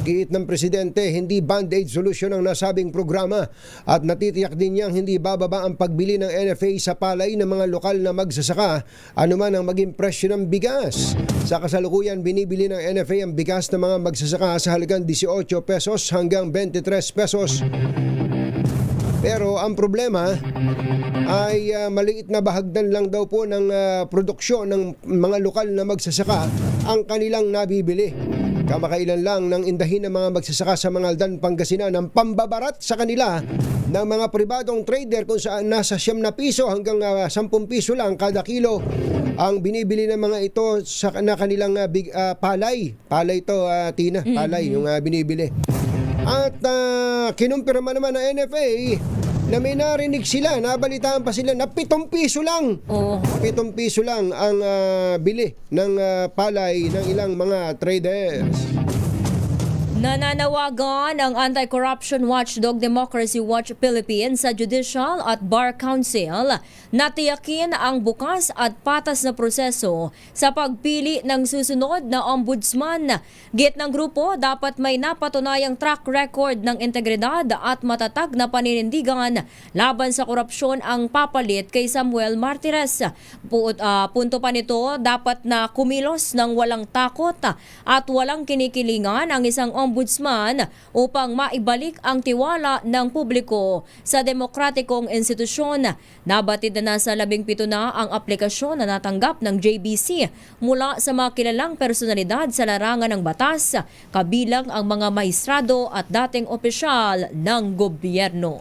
Giit ng Presidente, hindi band-aid solution ang nasabing programa at natitiyak din niyang hindi bababa ang pagbili ng NFA sa palay ng mga lokal na magsasaka anuman ang maging presyo ng bigas. Sa kasalukuyan, binibili ng NFA ang bigas ng mga magsasaka sa halagang 18 pesos hanggang 23 pesos. Pero ang problema ay maliit na bahagdan lang daw po ng produksyon ng mga lokal na magsasaka ang kanilang nabibili. Kamakailan lang nang indahin ng mga magsasaka sa mga Aldan, Pangasinan ng pambabarat sa kanila ng mga pribadong trader kung saan nasa 9 na piso hanggang 10 piso lang kada kilo ang binibili ng mga ito sa kanilang palay. Palay to, Tina, palay yung binibili. At kinumpirma naman ng NFA na may narinig sila, nabalitaan pa sila na 7 piso lang. 7 piso lang ang bili ng palay ng ilang mga traders. Nananawagan ang Anti-Corruption Watchdog Democracy Watch Philippines sa Judicial at Bar Council na tiyakin ang bukas at patas na proseso sa pagpili ng susunod na ombudsman. Git ng grupo, dapat may napatunayang track record ng integridad at matatag na paninindigan laban sa korupsyon ang papalit kay Samuel Martires. Punto pa nito, dapat na kumilos ng walang takot at walang kinikilingan ang isang ombudsman upang maibalik ang tiwala ng publiko sa demokratikong institusyon. Nabatid na nasa 17 na ang aplikasyon na natanggap ng JBC mula sa mga kilalang personalidad sa larangan ng batas, kabilang ang mga maestrado at dating opisyal ng gobyerno.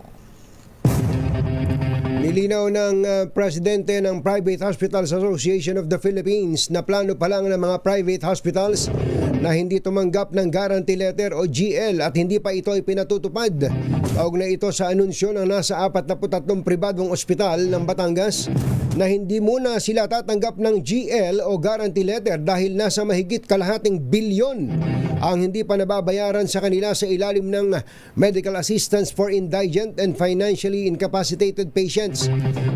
Nilinaw ng Presidente ng Private Hospitals Association of the Philippines na plano pa lang ng mga private hospitals na hindi tumanggap ng guarantee letter o GL at hindi pa ito ipinatutupad. Kaugnay ito sa anunsyo ng nasa 43 pribadong ospital ng Batangas na hindi muna sila tatanggap ng GL o guarantee letter dahil nasa mahigit kalahating bilyon ang hindi pa nababayaran sa kanila sa ilalim ng Medical Assistance for Indigent and Financially Incapacitated Patients.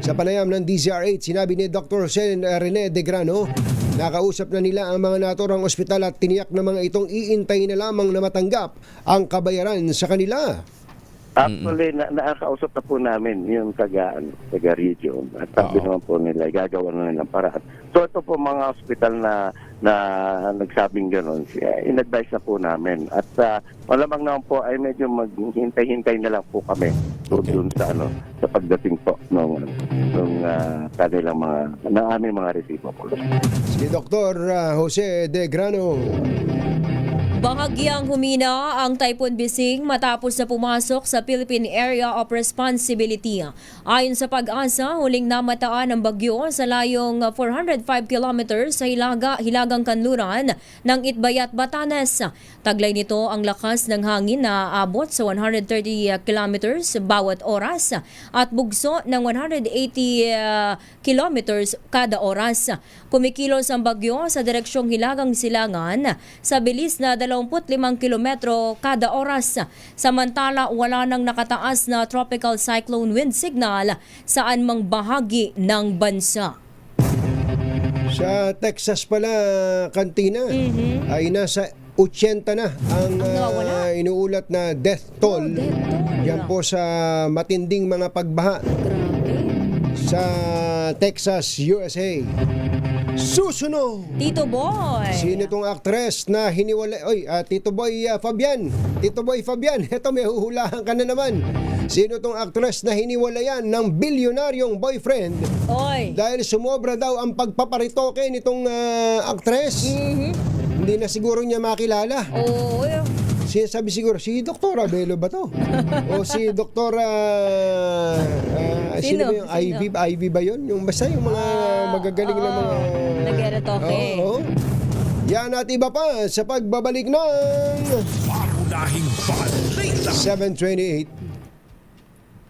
Sa panayam ng DZRH, sinabi ni Dr. Jose Rene De Grano, nakausap na nila ang mga naturang ospital at tiniyak na mga itong iintay na lamang na matanggap ang kabayaran sa kanila. Actually, nakakausap na po namin yung taga-region at sabi naman po nila, gagawa na nilang paraan. So ito po mga hospital na nagsabing gano'n, in-advise na po namin. At malamang naman po ay medyo maghintay-hintay na lang po kami doon sa pagdating po ng kanilang ng aming mga resibo po. Si Dr. Jose De Grano. Bahagyang humina ang Typhoon Bising matapos na pumasok sa Philippine Area of Responsibility. Ayon sa Pag-asa, huling namataan ng bagyo sa layong 405 kilometers sa hilagang kanluran ng Itbayat, Batanes. Taglay nito ang lakas ng hangin na abot sa 130 kilometers bawat oras at bugso ng 180 kilometers kada oras. Kumikilos ang bagyo sa direksyong Hilagang Silangan sa bilis na 25 kilometro kada oras. Samantala, wala nang nakataas na tropical cyclone wind signal saan mang bahagi ng bansa. Sa Texas pala, Kantina, ay nasa 80 na ang inuulat na death toll. Yan po sa matinding mga pagbaha sa Texas, USA. Susunod! Tito Boy! Sino itong actress na hiniwalay? Oy, Tito Boy Fabian. Tito Boy Fabian, eto may huhulahan ka na naman. Sino itong actress na hiniwalayan ng bilyonaryong boyfriend? Oy! Dahil sumobra daw ang pagpaparitoke nitong actress. Hindi Hindi na siguro niya makilala. Oo. Sabi siguro, si Dr. Abelo ba to? O si Dr. sino ba yung Ivy ba yun? Yung basta yung mga magagaling na mga... Nag-eretoke. Oo. Yan at iba pa sa pagbabalik ng... Pangunahing balita. 7:28.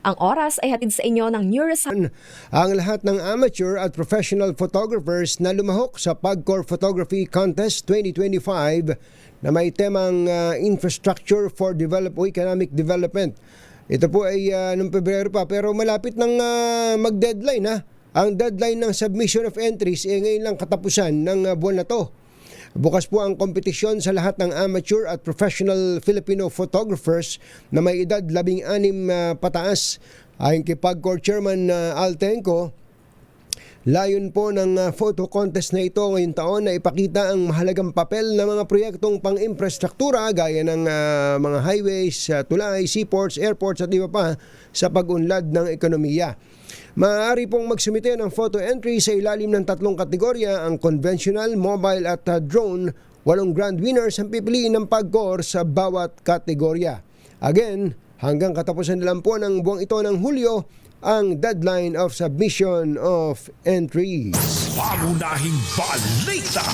Ang oras ay hatid sa inyo ng Neurosan. Ang lahat ng amateur at professional photographers na lumahok sa Pagcor Photography Contest 2025 na may temang Infrastructure for Economic Development. Ito po ay noong Pebrero pa pero malapit nang mag-deadline ha. Ang deadline ng submission of entries ay ngayon lang katapusan ng buwan na to. Bukas po ang kompetisyon sa lahat ng amateur at professional Filipino photographers na may edad 16 pataas. Ayon kay Pagcor Chairman Altenco, layon po ng photo contest na ito ngayong taon na ipakita ang mahalagang papel ng mga proyektong pang-infrastruktura gaya ng mga highways, tulay, seaports, airports at iba pa sa pag-unlad ng ekonomiya. Maaari pong magsumite ng photo entry sa ilalim ng 3 kategorya, ang conventional, mobile at drone. 8 grand winners ang pipiliin ng Pagcor sa bawat kategorya. Again, hanggang katapusan na lang po ng buwang ito ng Hulyo ang deadline of submission of entries. Pangunahing balita.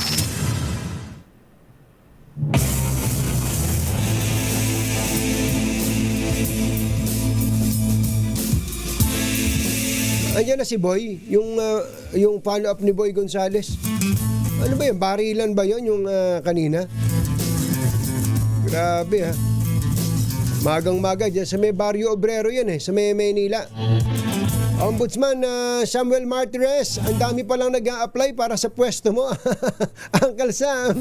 Andiyan na si Boy, yung follow-up ni Boy Gonzales. Ano ba yun? Barilan ba yun yung kanina? Grabe ha. Magang-maga dyan sa may Barrio Obrero yan sa may Maynila. Ombudsman Samuel Martires, ang dami palang nag-a-apply para sa pwesto mo. Uncle Sam,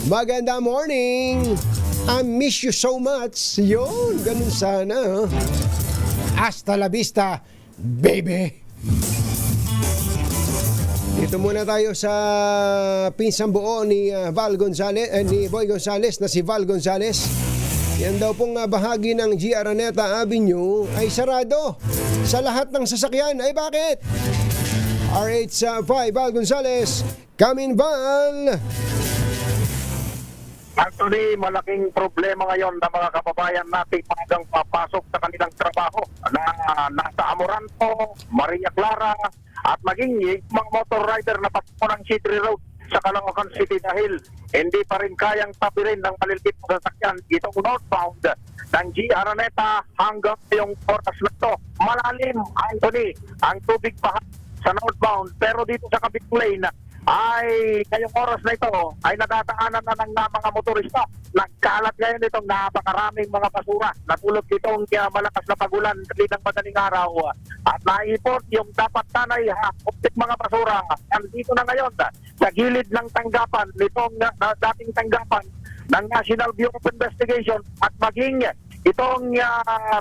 maganda morning. I miss you so much. Yun, ganun sana. Hasta la vista, baby. Dito muna tayo sa pinsang buo ni Val Gonzales, ni Boy Gonzales na si Val Gonzales. Yan daw pong bahagi ng G. Araneta Avenue ay sarado sa lahat ng sasakyan. Ay bakit? RH5 Val Gonzales, come in Val! Actually, malaking problema ngayon ng mga kababayan natin hanggang papasok sa kanilang trabaho na nasa Amoranto, Maria Clara at maging mga motor rider na patungo ng C3 Road sa Caloocan City dahil hindi pa rin kayang tapirin ng maliliit na sasakyan itong northbound ng G. Araneta hanggang yung oras na ito. Malalim, Anthony, ang tubig pa sa northbound pero dito sa kabilang lane ay ngayong oras na ito ay natataanan na ng mga motorista. Nagkalat ngayon itong napakaraming mga basura. Natulog itong malakas na pagulan ng madaling araw at naipot yung dapat tanay optik mga basura. Nandito na ngayon sa gilid ng tanggapan nitong dating tanggapan ng National Bureau of Investigation at maging itong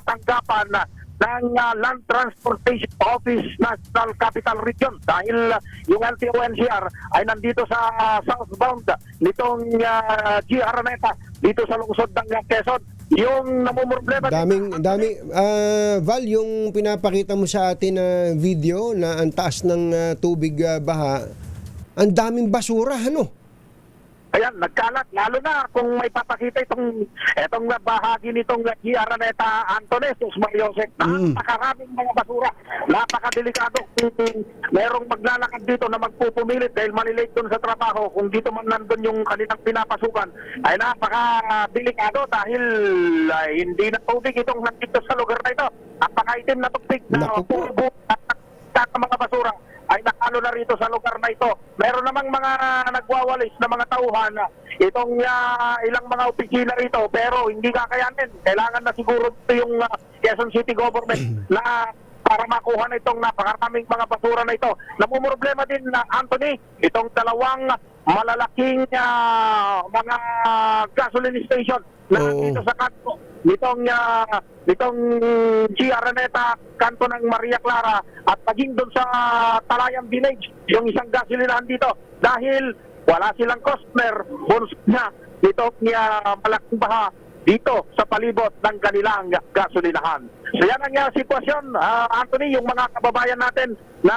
tanggapan ng Land Transportation Office National Capital Region dahil yung LTO-NCR ay nandito sa southbound nitong G. Araneta dito sa lungsod ng Quezon. Yung namumroblema Val, yung pinapakita mo sa atin na video na ang taas ng tubig baha, ang daming basura, ano? Ayan, nagkalat. Lalo na kung may papakita itong bahagi nitong G. Araneta Antones, Mariosec. Napakaraming mga basura. Napakadelikado kung merong maglalakad dito na magpupumilit dahil malilate doon sa trabaho. Kung dito man nandun yung kanilang pinapasukan, ay napakadelikado dahil hindi na tubig itong nandito sa lugar na ito. Napakaitim na tubig na puro at mga basura ay nakalo na rito sa lugar na ito. Meron namang mga nagwawalis na mga tauhan itong ilang mga opisina rito pero hindi kakayanin. Kailangan na siguro ito yung Quezon City Government na para makuha na itong napakaraming mga basura na ito. Namumroblema din na Anthony, itong dalawang malalaking mga gasoline station na dito sa kanto nitong G. Araneta, kanto ng Maria Clara at maging doon sa Talayang Village, yung isang gasolinahan dito dahil wala silang customer, bonus na itong malaking baha dito sa palibot ng kanilang gasolinahan. So yan ang sitwasyon, Anthony, yung mga kababayan natin na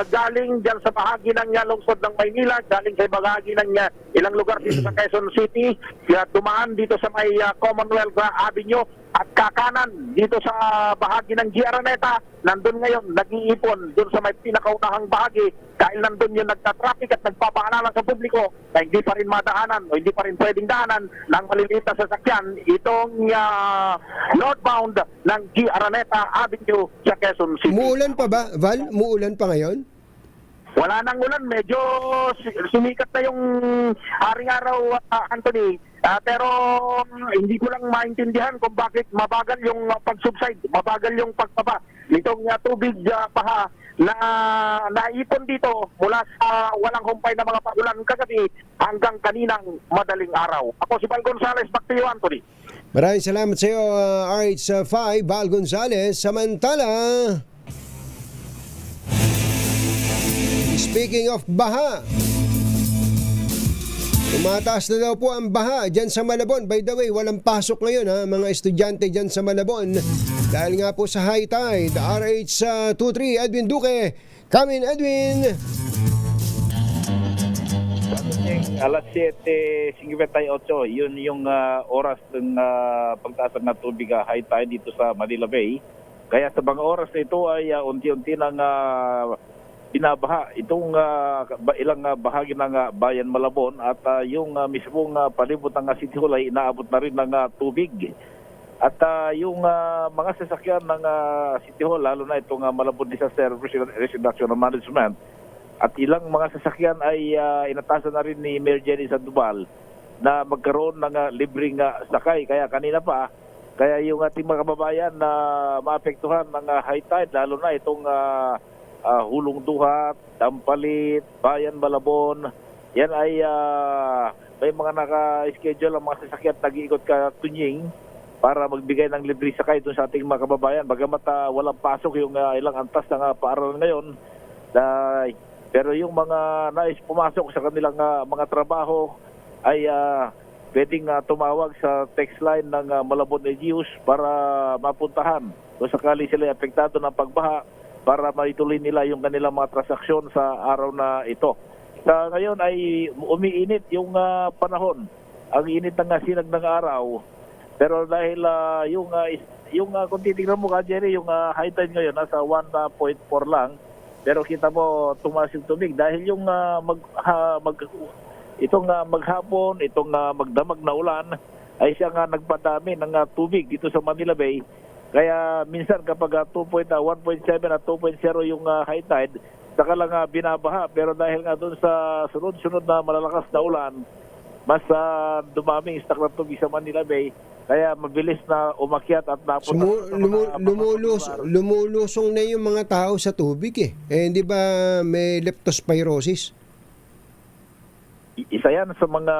galing dyan sa bahagi ng lungsod ng Maynila, galing sa bahagi ng ilang lugar dito sa Quezon City, kaya dumaan dito sa may Commonwealth Avenue at kakanan dito sa bahagi ng G. Araneta, nandun ngayon, nag-iipon dun sa may pinakaunahang bahagi dahil nandun yung nagtatraffic at nagpapaalala sa publiko na hindi pa rin madaanan o hindi pa rin pwedeng daanan ng maliliit na sasakyan itong northbound ng G. Araneta Avenue sa Quezon City. Muulan pa ba, Val? Muulan pa ngayon? Wala nang ulan, medyo sumikat na yung haring araw, Anthony. Pero hindi ko lang maintindihan kung bakit mabagal yung pag-subside, mabagal yung pagbaba nitong tubig baha na naipon dito mula sa walang humpay na mga pagulan kagabi hanggang kaninang madaling araw. Ako si Val Gonzales, back to you, Anthony. Maraming salamat sa iyo, RH5, Val Gonzales. Samantala, speaking of baha, tumataas na daw po ang baha dyan sa Malabon. By the way, walang pasok ngayon mga estudyante dyan sa Malabon. Dahil nga po sa high tide. RH23, Edwin Duque. Come in, Edwin. Alas 7:58, yun yung oras ng pagtaas ng tubig high tide dito sa Manila Bay. Kaya sa mga oras na ito ay unti-unti nang binabaha itong ilang bahagi ng Bayan Malabon at yung mismong palibot ng City Hall ay inaabot na rin ng tubig. At yung mga sasakyan ng City Hall, lalo na itong Malabon Disaster Reduction Management, at ilang mga sasakyan ay inatasan na rin ni Mayor Jenny Sandoval na magkaroon ng libreng sakay. Kaya kanina pa, kaya yung ating mga kababayan na maapektuhan ng high tide, lalo na itong Hulong Duhat, Dampalit, Bayan Malabon, yan ay may mga naka-schedule ang mga sasakyan nag-iikot ka Tunying para magbigay ng libre sakay doon sa ating mga kababayan. Bagamat walang pasok yung ilang antas ng paaralan ngayon, pero yung mga nais pumasok sa kanilang mga trabaho ay pwedeng tumawag sa text line ng Malabon LGUs para mapuntahan kung sakali sila apektado ng pagbaha, para maituloy nila yung kanilang mga transaksyon sa araw na ito. Sa ngayon ay umiinit yung panahon. Ang init ng sinag ng araw. Pero dahil kung titignan mo ka, Jerry, yung high tide ngayon nasa 1.4 lang. Pero kita mo tumaas yung tubig dahil yung maghapon, itong magdamag na ulan ay siya nga nagpadami ng tubig dito sa Manila Bay. Kaya minsan kapag 1.7 at 2.0 yung high tide, saka lang binabaha. Pero dahil nga doon sa sunod-sunod na malalakas na ulan, mas dumaming stock ng tubig sa Manila Bay. Kaya mabilis na umakyat at napunta lumulusong na yung mga tao sa tubig hindi ba may leptospirosis? Isa yan sa mga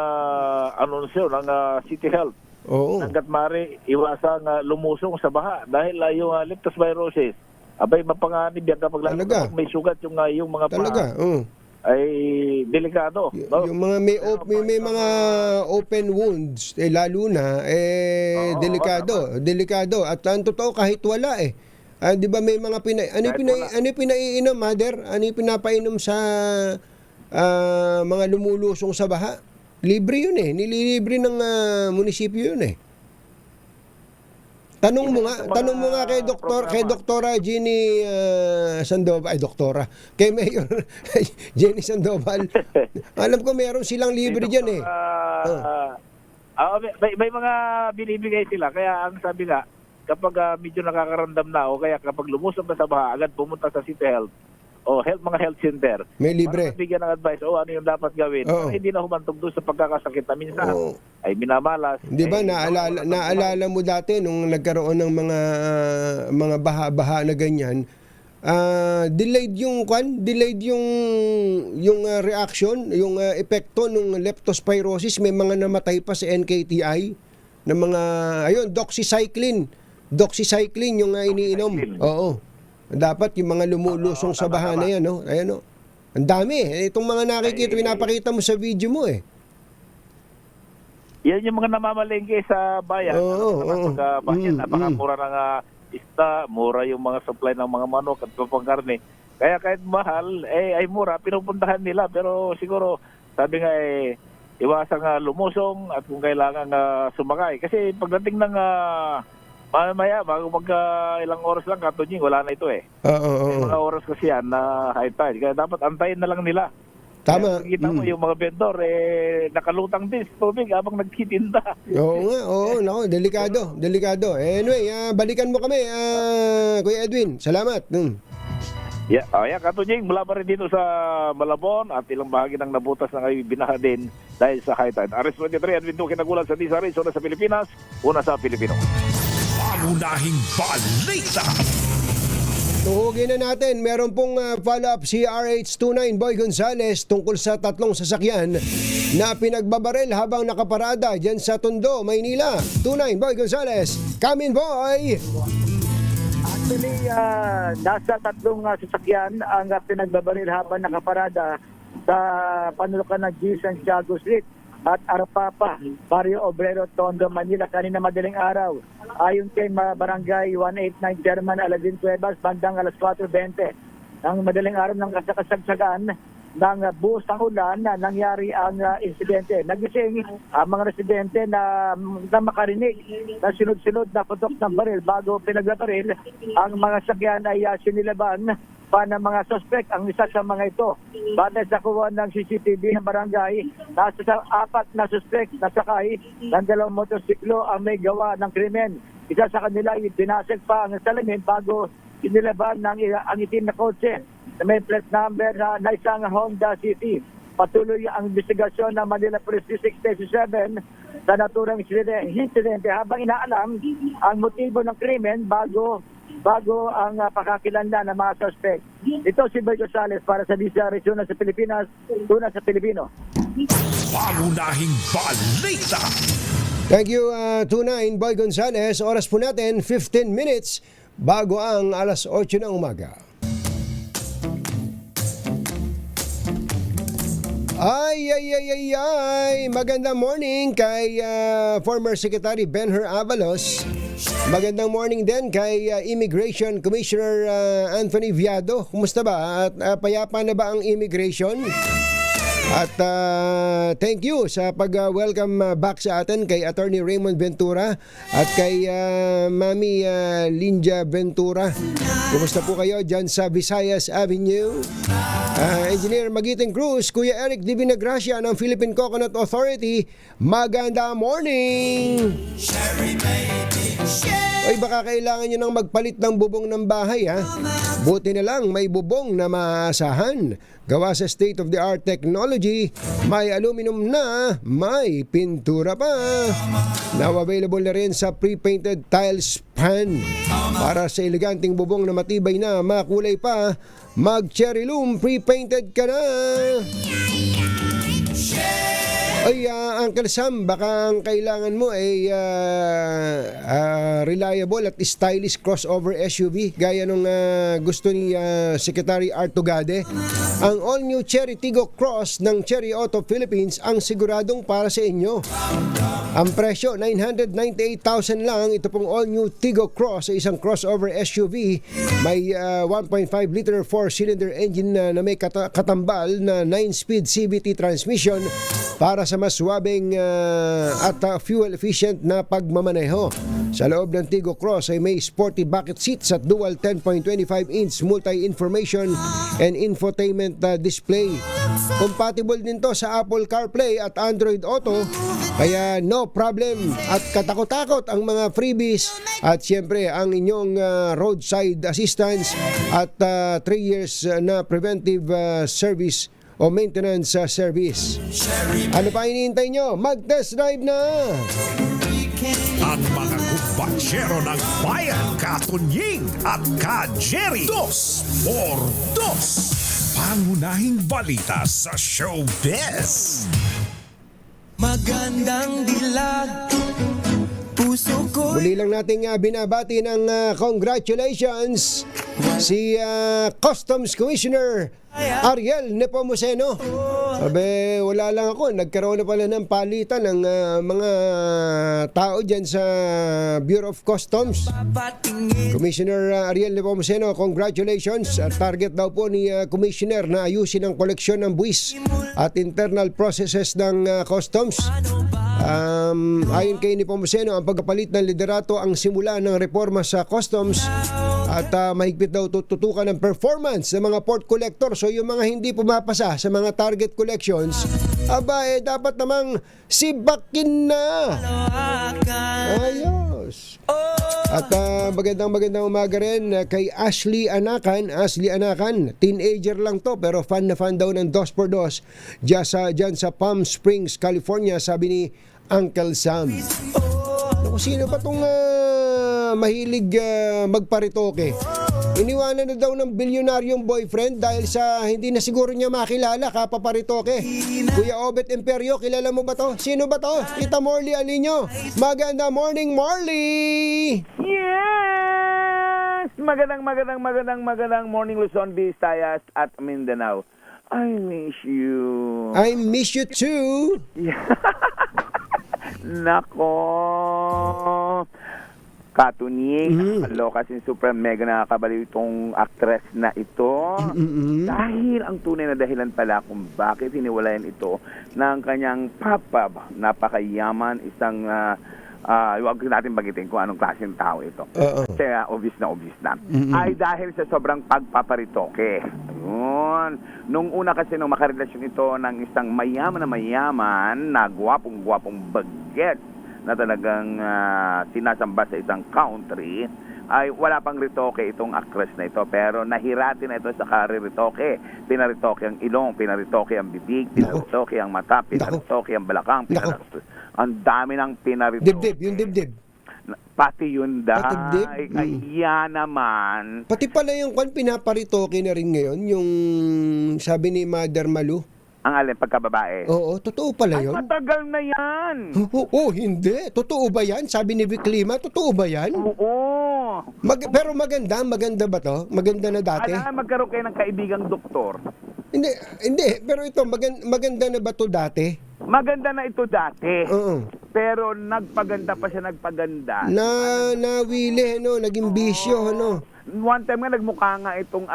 anunsyo ng City Health. Oo. Hanggat mari, iwasang lumusong sa baha dahil yung leptospirosis, abay mapanganib yan kapag may sugat yung mga talaga, ay delikado. No? Yung mga may mga open wounds, lalo na delikado. At ang totoo kahit wala 'di ba may mga ano pinaiinom, mother? Ano pinapainom sa mga lumulusong sa baha? Libre yun nililibre ng munisipyo yun Tanong mo nga kay Doktora Jenny Sandoval, kay Mayor Jenny Sandoval. Alam ko meron silang libre diyan may mga binibigay sila, kaya ang sabi nga kapag medyo nakakaramdam na o kaya kapag lumusong na sa baha, agad pumunta sa City Health o mga health center. May libre. Para bigyan ng advice ano yung dapat gawin. Para hindi na humantog doon sa pagkakasakit na minsan ay minamalas. Di ba naalala mo dati nung nagkaroon ng mga baha-baha na ganyan, delayed yung reaction, yung epekto ng leptospirosis. May mga namatay pa sa NKTI na mga doxycycline yung iniinom. Oo. Dapat yung mga lumulusong sa baha na yan, ayan Ang dami itong mga nakikita, pinapakita mo sa video mo yan yung mga namamalengke sa bayan. Bayan, napakamura ng isda, mura yung mga supply ng mga manok at pangkarne. Kaya kahit mahal, ay mura, pinupuntahan nila. Pero siguro, sabi nga iwasang lumusong at kung kailangan sumakay. Kasi pagdating ng mamaya, bago ilang oras lang, Katunying, wala na ito May mga oras kasi yan na high tide. Kaya dapat antayin na lang nila. Tama. Kaya kita mo yung mga vendor, nakalutang din sa tubig habang nagtitinda. Nako, delikado. Anyway, balikan mo kami, Kuya Edwin. Salamat. Yeah, Katunying, mula pa rin dito sa Malabon at ilang bahagi ng nabutas na ngayon binaha din dahil sa high tide. RS23, Edwin Duque nagulat sa Disarray, una sa Pilipinas, una sa Pilipino. Pangunahing balita. Tuhugin na natin, meron pong follow-up si RH29 Boy Gonzales tungkol sa 3 sasakyan na pinagbabaril habang nakaparada dyan sa Tondo, Maynila. 29 Boy Gonzales, come in boy! Actually, nasa 3 sasakyan ang pinagbabaril habang nakaparada sa panulukan ng G. Santiago Street at Arapapa, Barrio Obrero, Tondo, Manila, kanina madaling araw. Ayon kay Barangay 189 Chairman Aladin Cuevas, bandang alas 4:20 ng madaling araw ng kasagsagan ng buhos ng ulan na nangyari ang insidente. Nagising ang mga residente na makarinig na sunod-sunod na putok ng baril bago pinagbabaril. Ang mga sakyan ay sinilaban pa ng mga suspect. Ang isa sa mga ito, batay sa kuha ng CCTV ng barangay, nasa 4 na suspect na sakay ng 2 motorsiklo ang may gawa ng krimen. Isa sa kanila ay binasag pa ang salamin bago sinilaban ng ang itim na kotse na may plate number na isang Honda City. Patuloy ang investigasyon ng Manila Police District Station 7 sa naturang insidente habang inaalam ang motibo ng krimen bago ang pakakilanlan ng mga suspect. Ito si Boy Gonzales para sa Disarray, una sa Pilipinas, una sa Pilipino. Pangunahing balita. Thank you, 29 Boy Gonzales. Oras po natin, 15 minutes bago ang alas 8 ng umaga. Ay, magandang morning kay former Secretary Benher Avalos. Magandang morning din kay Immigration Commissioner Anthony Viado. Kumusta ba? At payapa na ba ang immigration? At thank you sa pag-welcome back sa atin kay Attorney Raymond Ventura at kay Mami Linja Ventura. Kumusta po kayo dyan sa Visayas Avenue? Engineer Magiting Cruz, Kuya Eric D. Vinagracia ng Philippine Coconut Authority, maganda morning! Oy, baka kailangan nyo nang magpalit ng bubong ng bahay ha. Buti na lang may bubong na maasahan. Gawa sa state-of-the-art technology, may aluminum na, may pintura pa. Now available na rin sa pre-painted tiles pan. Para sa eleganteng bubong na matibay na, makulay pa, mag-cherry loom, pre-painted ka na. Ay, Uncle Sam, baka ang kailangan mo ay reliable at stylish crossover SUV gaya nung gusto ni Secretary Art Tugade. Ang all-new Cherry Tiggo Cross ng Cherry Auto Philippines ang siguradong para sa inyo. Ang presyo, 998,000 lang. Ito pong all-new Tiggo Cross sa isang crossover SUV. May 1.5 liter 4-cylinder engine na may katambal na 9-speed CVT transmission para sa mas suwabing at fuel-efficient na pagmamaneho. Sa loob ng Tiggo Cross ay may sporty bucket seats at dual 10.25-inch multi-information and infotainment display. Compatible din to sa Apple CarPlay at Android Auto, kaya no problem at katakot-takot ang mga freebies at siyempre ang inyong roadside assistance at 3 years na preventive service o maintenance service. Ano pa hinihintay nyo? Mag-test drive na! Ang mga kumbatsero ng bayan, Katunying at Ka-Jerry. 2x2. Pangunahing balita sa showbiz. Magandang dilag, puso ko. Muli lang nating binabati ng congratulations si Customs Commissioner Ariel Nepomuceno Abe, wala lang ako. Nagkaroon na pala ng palitan ng mga tao dyan sa Bureau of Customs. Commissioner Ariel Nepomuceno, congratulations. Target daw po ni Commissioner na ayusin ang koleksyon ng buwis at internal processes ng Customs. Ayon kay Nepomuceno, ang pagpapalit ng liderato ang simula ng reforma sa Customs at mahigpit daw tututukan ng performance ng mga port collector. So yung mga hindi pumapasa sa mga target collections, dapat namang sibakin na. Ayos. At magandang umaga rin kay Ashley Anakan. Teenager lang to pero fan na fan daw ng 2x2 dyan sa Palm Springs, California, sabi ni Uncle Sam. Naku, sino ba itong mahilig magparitoke? Iniwanan na daw ng bilyonaryong boyfriend dahil sa hindi na siguro niya makilala kapaparitoke. Kuya Obet Imperio, kilala mo ba to? Sino ba to? Tita Morley Alinyo. Maganda morning, Morley! Yes! Magandang morning, Luzon, Visayas at Mindanao. I miss you. I miss you too. Nako. Katuning, kaloka sin super mega nakakabaliw itong actress na ito. Dahil ang tunay na dahilan pala kung bakit hiniwalayan ito ng kanyang papa, napakayaman, isang huwag natin bagitin kung anong klaseng tao ito. Kasi obvious na. Ay dahil sa sobrang pagpaparitoke. Ayun. Nung una kasi nung makarelasyon ito ng isang mayaman na gwapong baget na talagang sinasamba sa isang country, ay wala pang ritoke itong actress na ito. Pero nahirati na ito sa kariritoke. Pinaritoke ang ilong, pinaritoke ang bibig, pinaritoke ang mata, pinaritoke ang balakang, ang dami ng pinaritoke. Dibdib. Pati yun dahil. Kaya naman. Pati pala yung pinaparitoke na rin ngayon, yung sabi ni Mother Malu. Ang alin, pagkababae? Oo, totoo pala yun. Ay, matagal na yan. Hindi. Totoo ba yan? Sabi ni Vic Lima, totoo ba yan? Oo. Pero maganda ba to? Maganda na dati? Magkaroon kayo ng kaibigang doktor. Hindi. Pero ito, maganda na ba to dati? Maganda na ito dati. Oo. Pero nagpaganda pa siya. Nawili, naging bisyo, One time nga nagmukha nga itong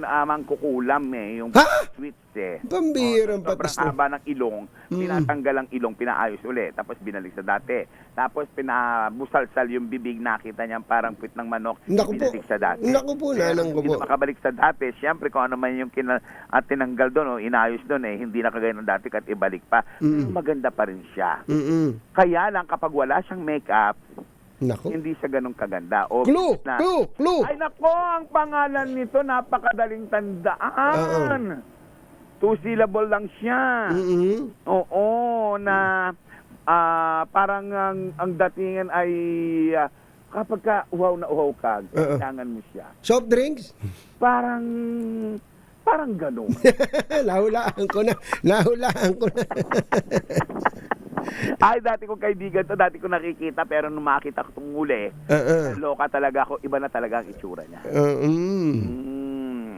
mangkukulam yung sweets Pambirang patas sobrang haba ng ilong, pinatanggal ang ilong, pinaayos ulit, tapos binalik sa dati. Tapos pinabusalsal yung bibig, nakita niya parang pit ng manok, binalik sa dati. Naku po, nanang ko po. Hindi makabalik sa dati. Siyempre kung ano man yung tinanggal doon, inayos doon, hindi na kagaya ng dati at ibalik pa. Maganda pa rin siya. Kaya lang kapag wala siyang makeup, hindi siya ganun kaganda. Clue! Ay nako, ang pangalan nito napakadaling tandaan. 2 syllable lang siya. Oo, na parang ang datingan ay kapag ka uhaw na uhaw ka, kailangan mo siya. Soft drinks? Parang ganun. Nahulaan ko na. Ay, dati kong kaibigan to, dati ko nakikita, pero nung makita ko itong huli, loka talaga ako, iba na talaga ang itsura niya.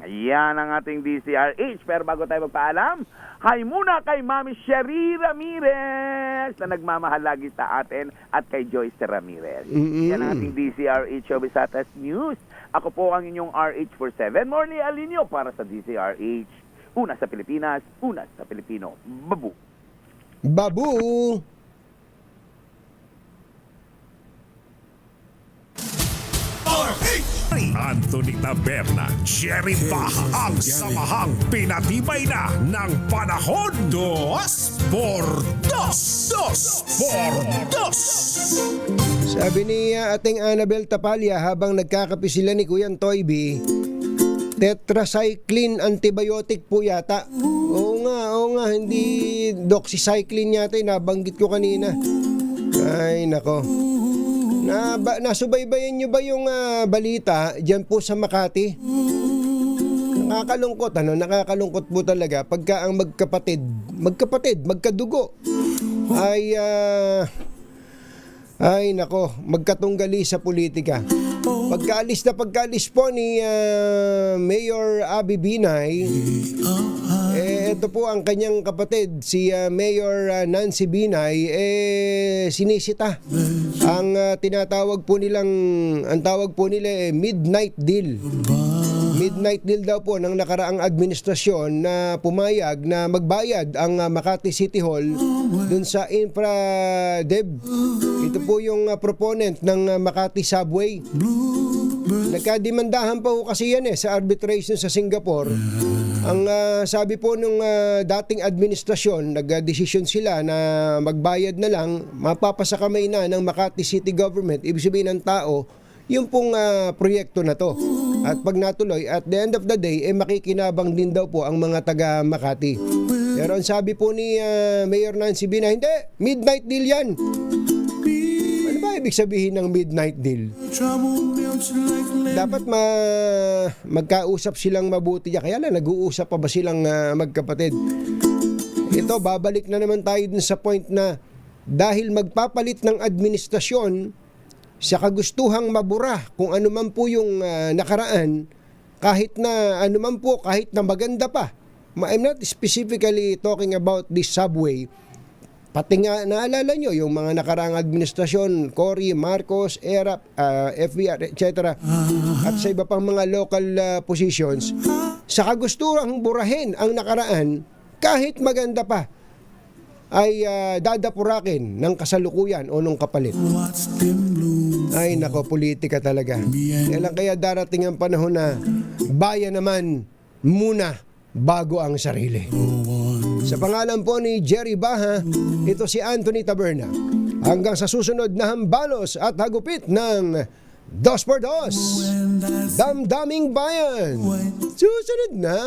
Yan ang ating DCRH. Pero bago tayo magpaalam, hi muna kay Mami Sherry Ramirez na nagmamahal lagi sa atin at kay Joyce Ramirez. Yan ang ating DCRH Obisatas News. Ako po ang inyong RH47 Morley Alinyo para sa DCRH. Una sa Pilipinas, una sa Pilipino. Babu! Anthony Taberna, Jerry Baha, ang samahang pinatibay na ng panahon. 2x2. Sabi ni ating Annabel Tapalya habang nagkakape sila ni Kuya Toy B, tetracycline antibiotic po yata. Oo nga, hindi doxycycline yata, nabanggit ko kanina. Ay, nako. Nasubaybayan nyo ba yung balita dyan po sa Makati? Nakakalungkot po talaga pagka ang magkadugo ay nako, magkatunggali sa politika. Pagkaalis po ni Mayor Abby Binay, ito po ang kanyang kapatid, si Mayor Nancy Binay, sinisita. Ang tinatawag po nilang, ang tawag po nila midnight deal. Midnight deal daw po ng nakaraang administrasyon na pumayag na magbayad ang Makati City Hall dun sa InfraDev. Ito po yung proponent ng Makati Subway. Nagkadimandahan pa po kasi yan sa arbitration sa Singapore. Ang sabi po nung dating administrasyon, nagdesisyon sila na magbayad na lang, mapapasakamay na ng Makati City Government, ibig sabihin ng tao, yung pong proyekto na to. At pag natuloy, at the end of the day, makikinabang din daw po ang mga taga Makati. Pero ang sabi po ni Mayor Nancy Binay, hindi, midnight deal yan. Ano ba ibig sabihin ng midnight deal? Dapat magkausap silang mabuti. Kaya lang, nag-uusap pa ba silang magkapatid? Ito, babalik na naman tayo dun sa point na dahil magpapalit ng administrasyon, sa kagustuhang mabura kung ano man po yung nakaraan, kahit na ano man po, kahit na maganda pa. I'm not specifically talking about this subway. Pati nga naalala nyo yung mga nakaraang administrasyon, Cory, Marcos, ERAP, FBR, etc. At sa iba pang mga local positions, sa kagustuhang burahin ang nakaraan, kahit maganda pa, ay dadapurakin ng kasalukuyan o nung kapalit. Ay nako, politika talaga. Kaya darating ang panahon na bayan naman muna bago ang sarili. Sa pangalan po ni Jerry Baha, ito si Anthony Taberna. Hanggang sa susunod na hambalos at hagupit ng 2x2, Damdaming Bayan. Susunod na.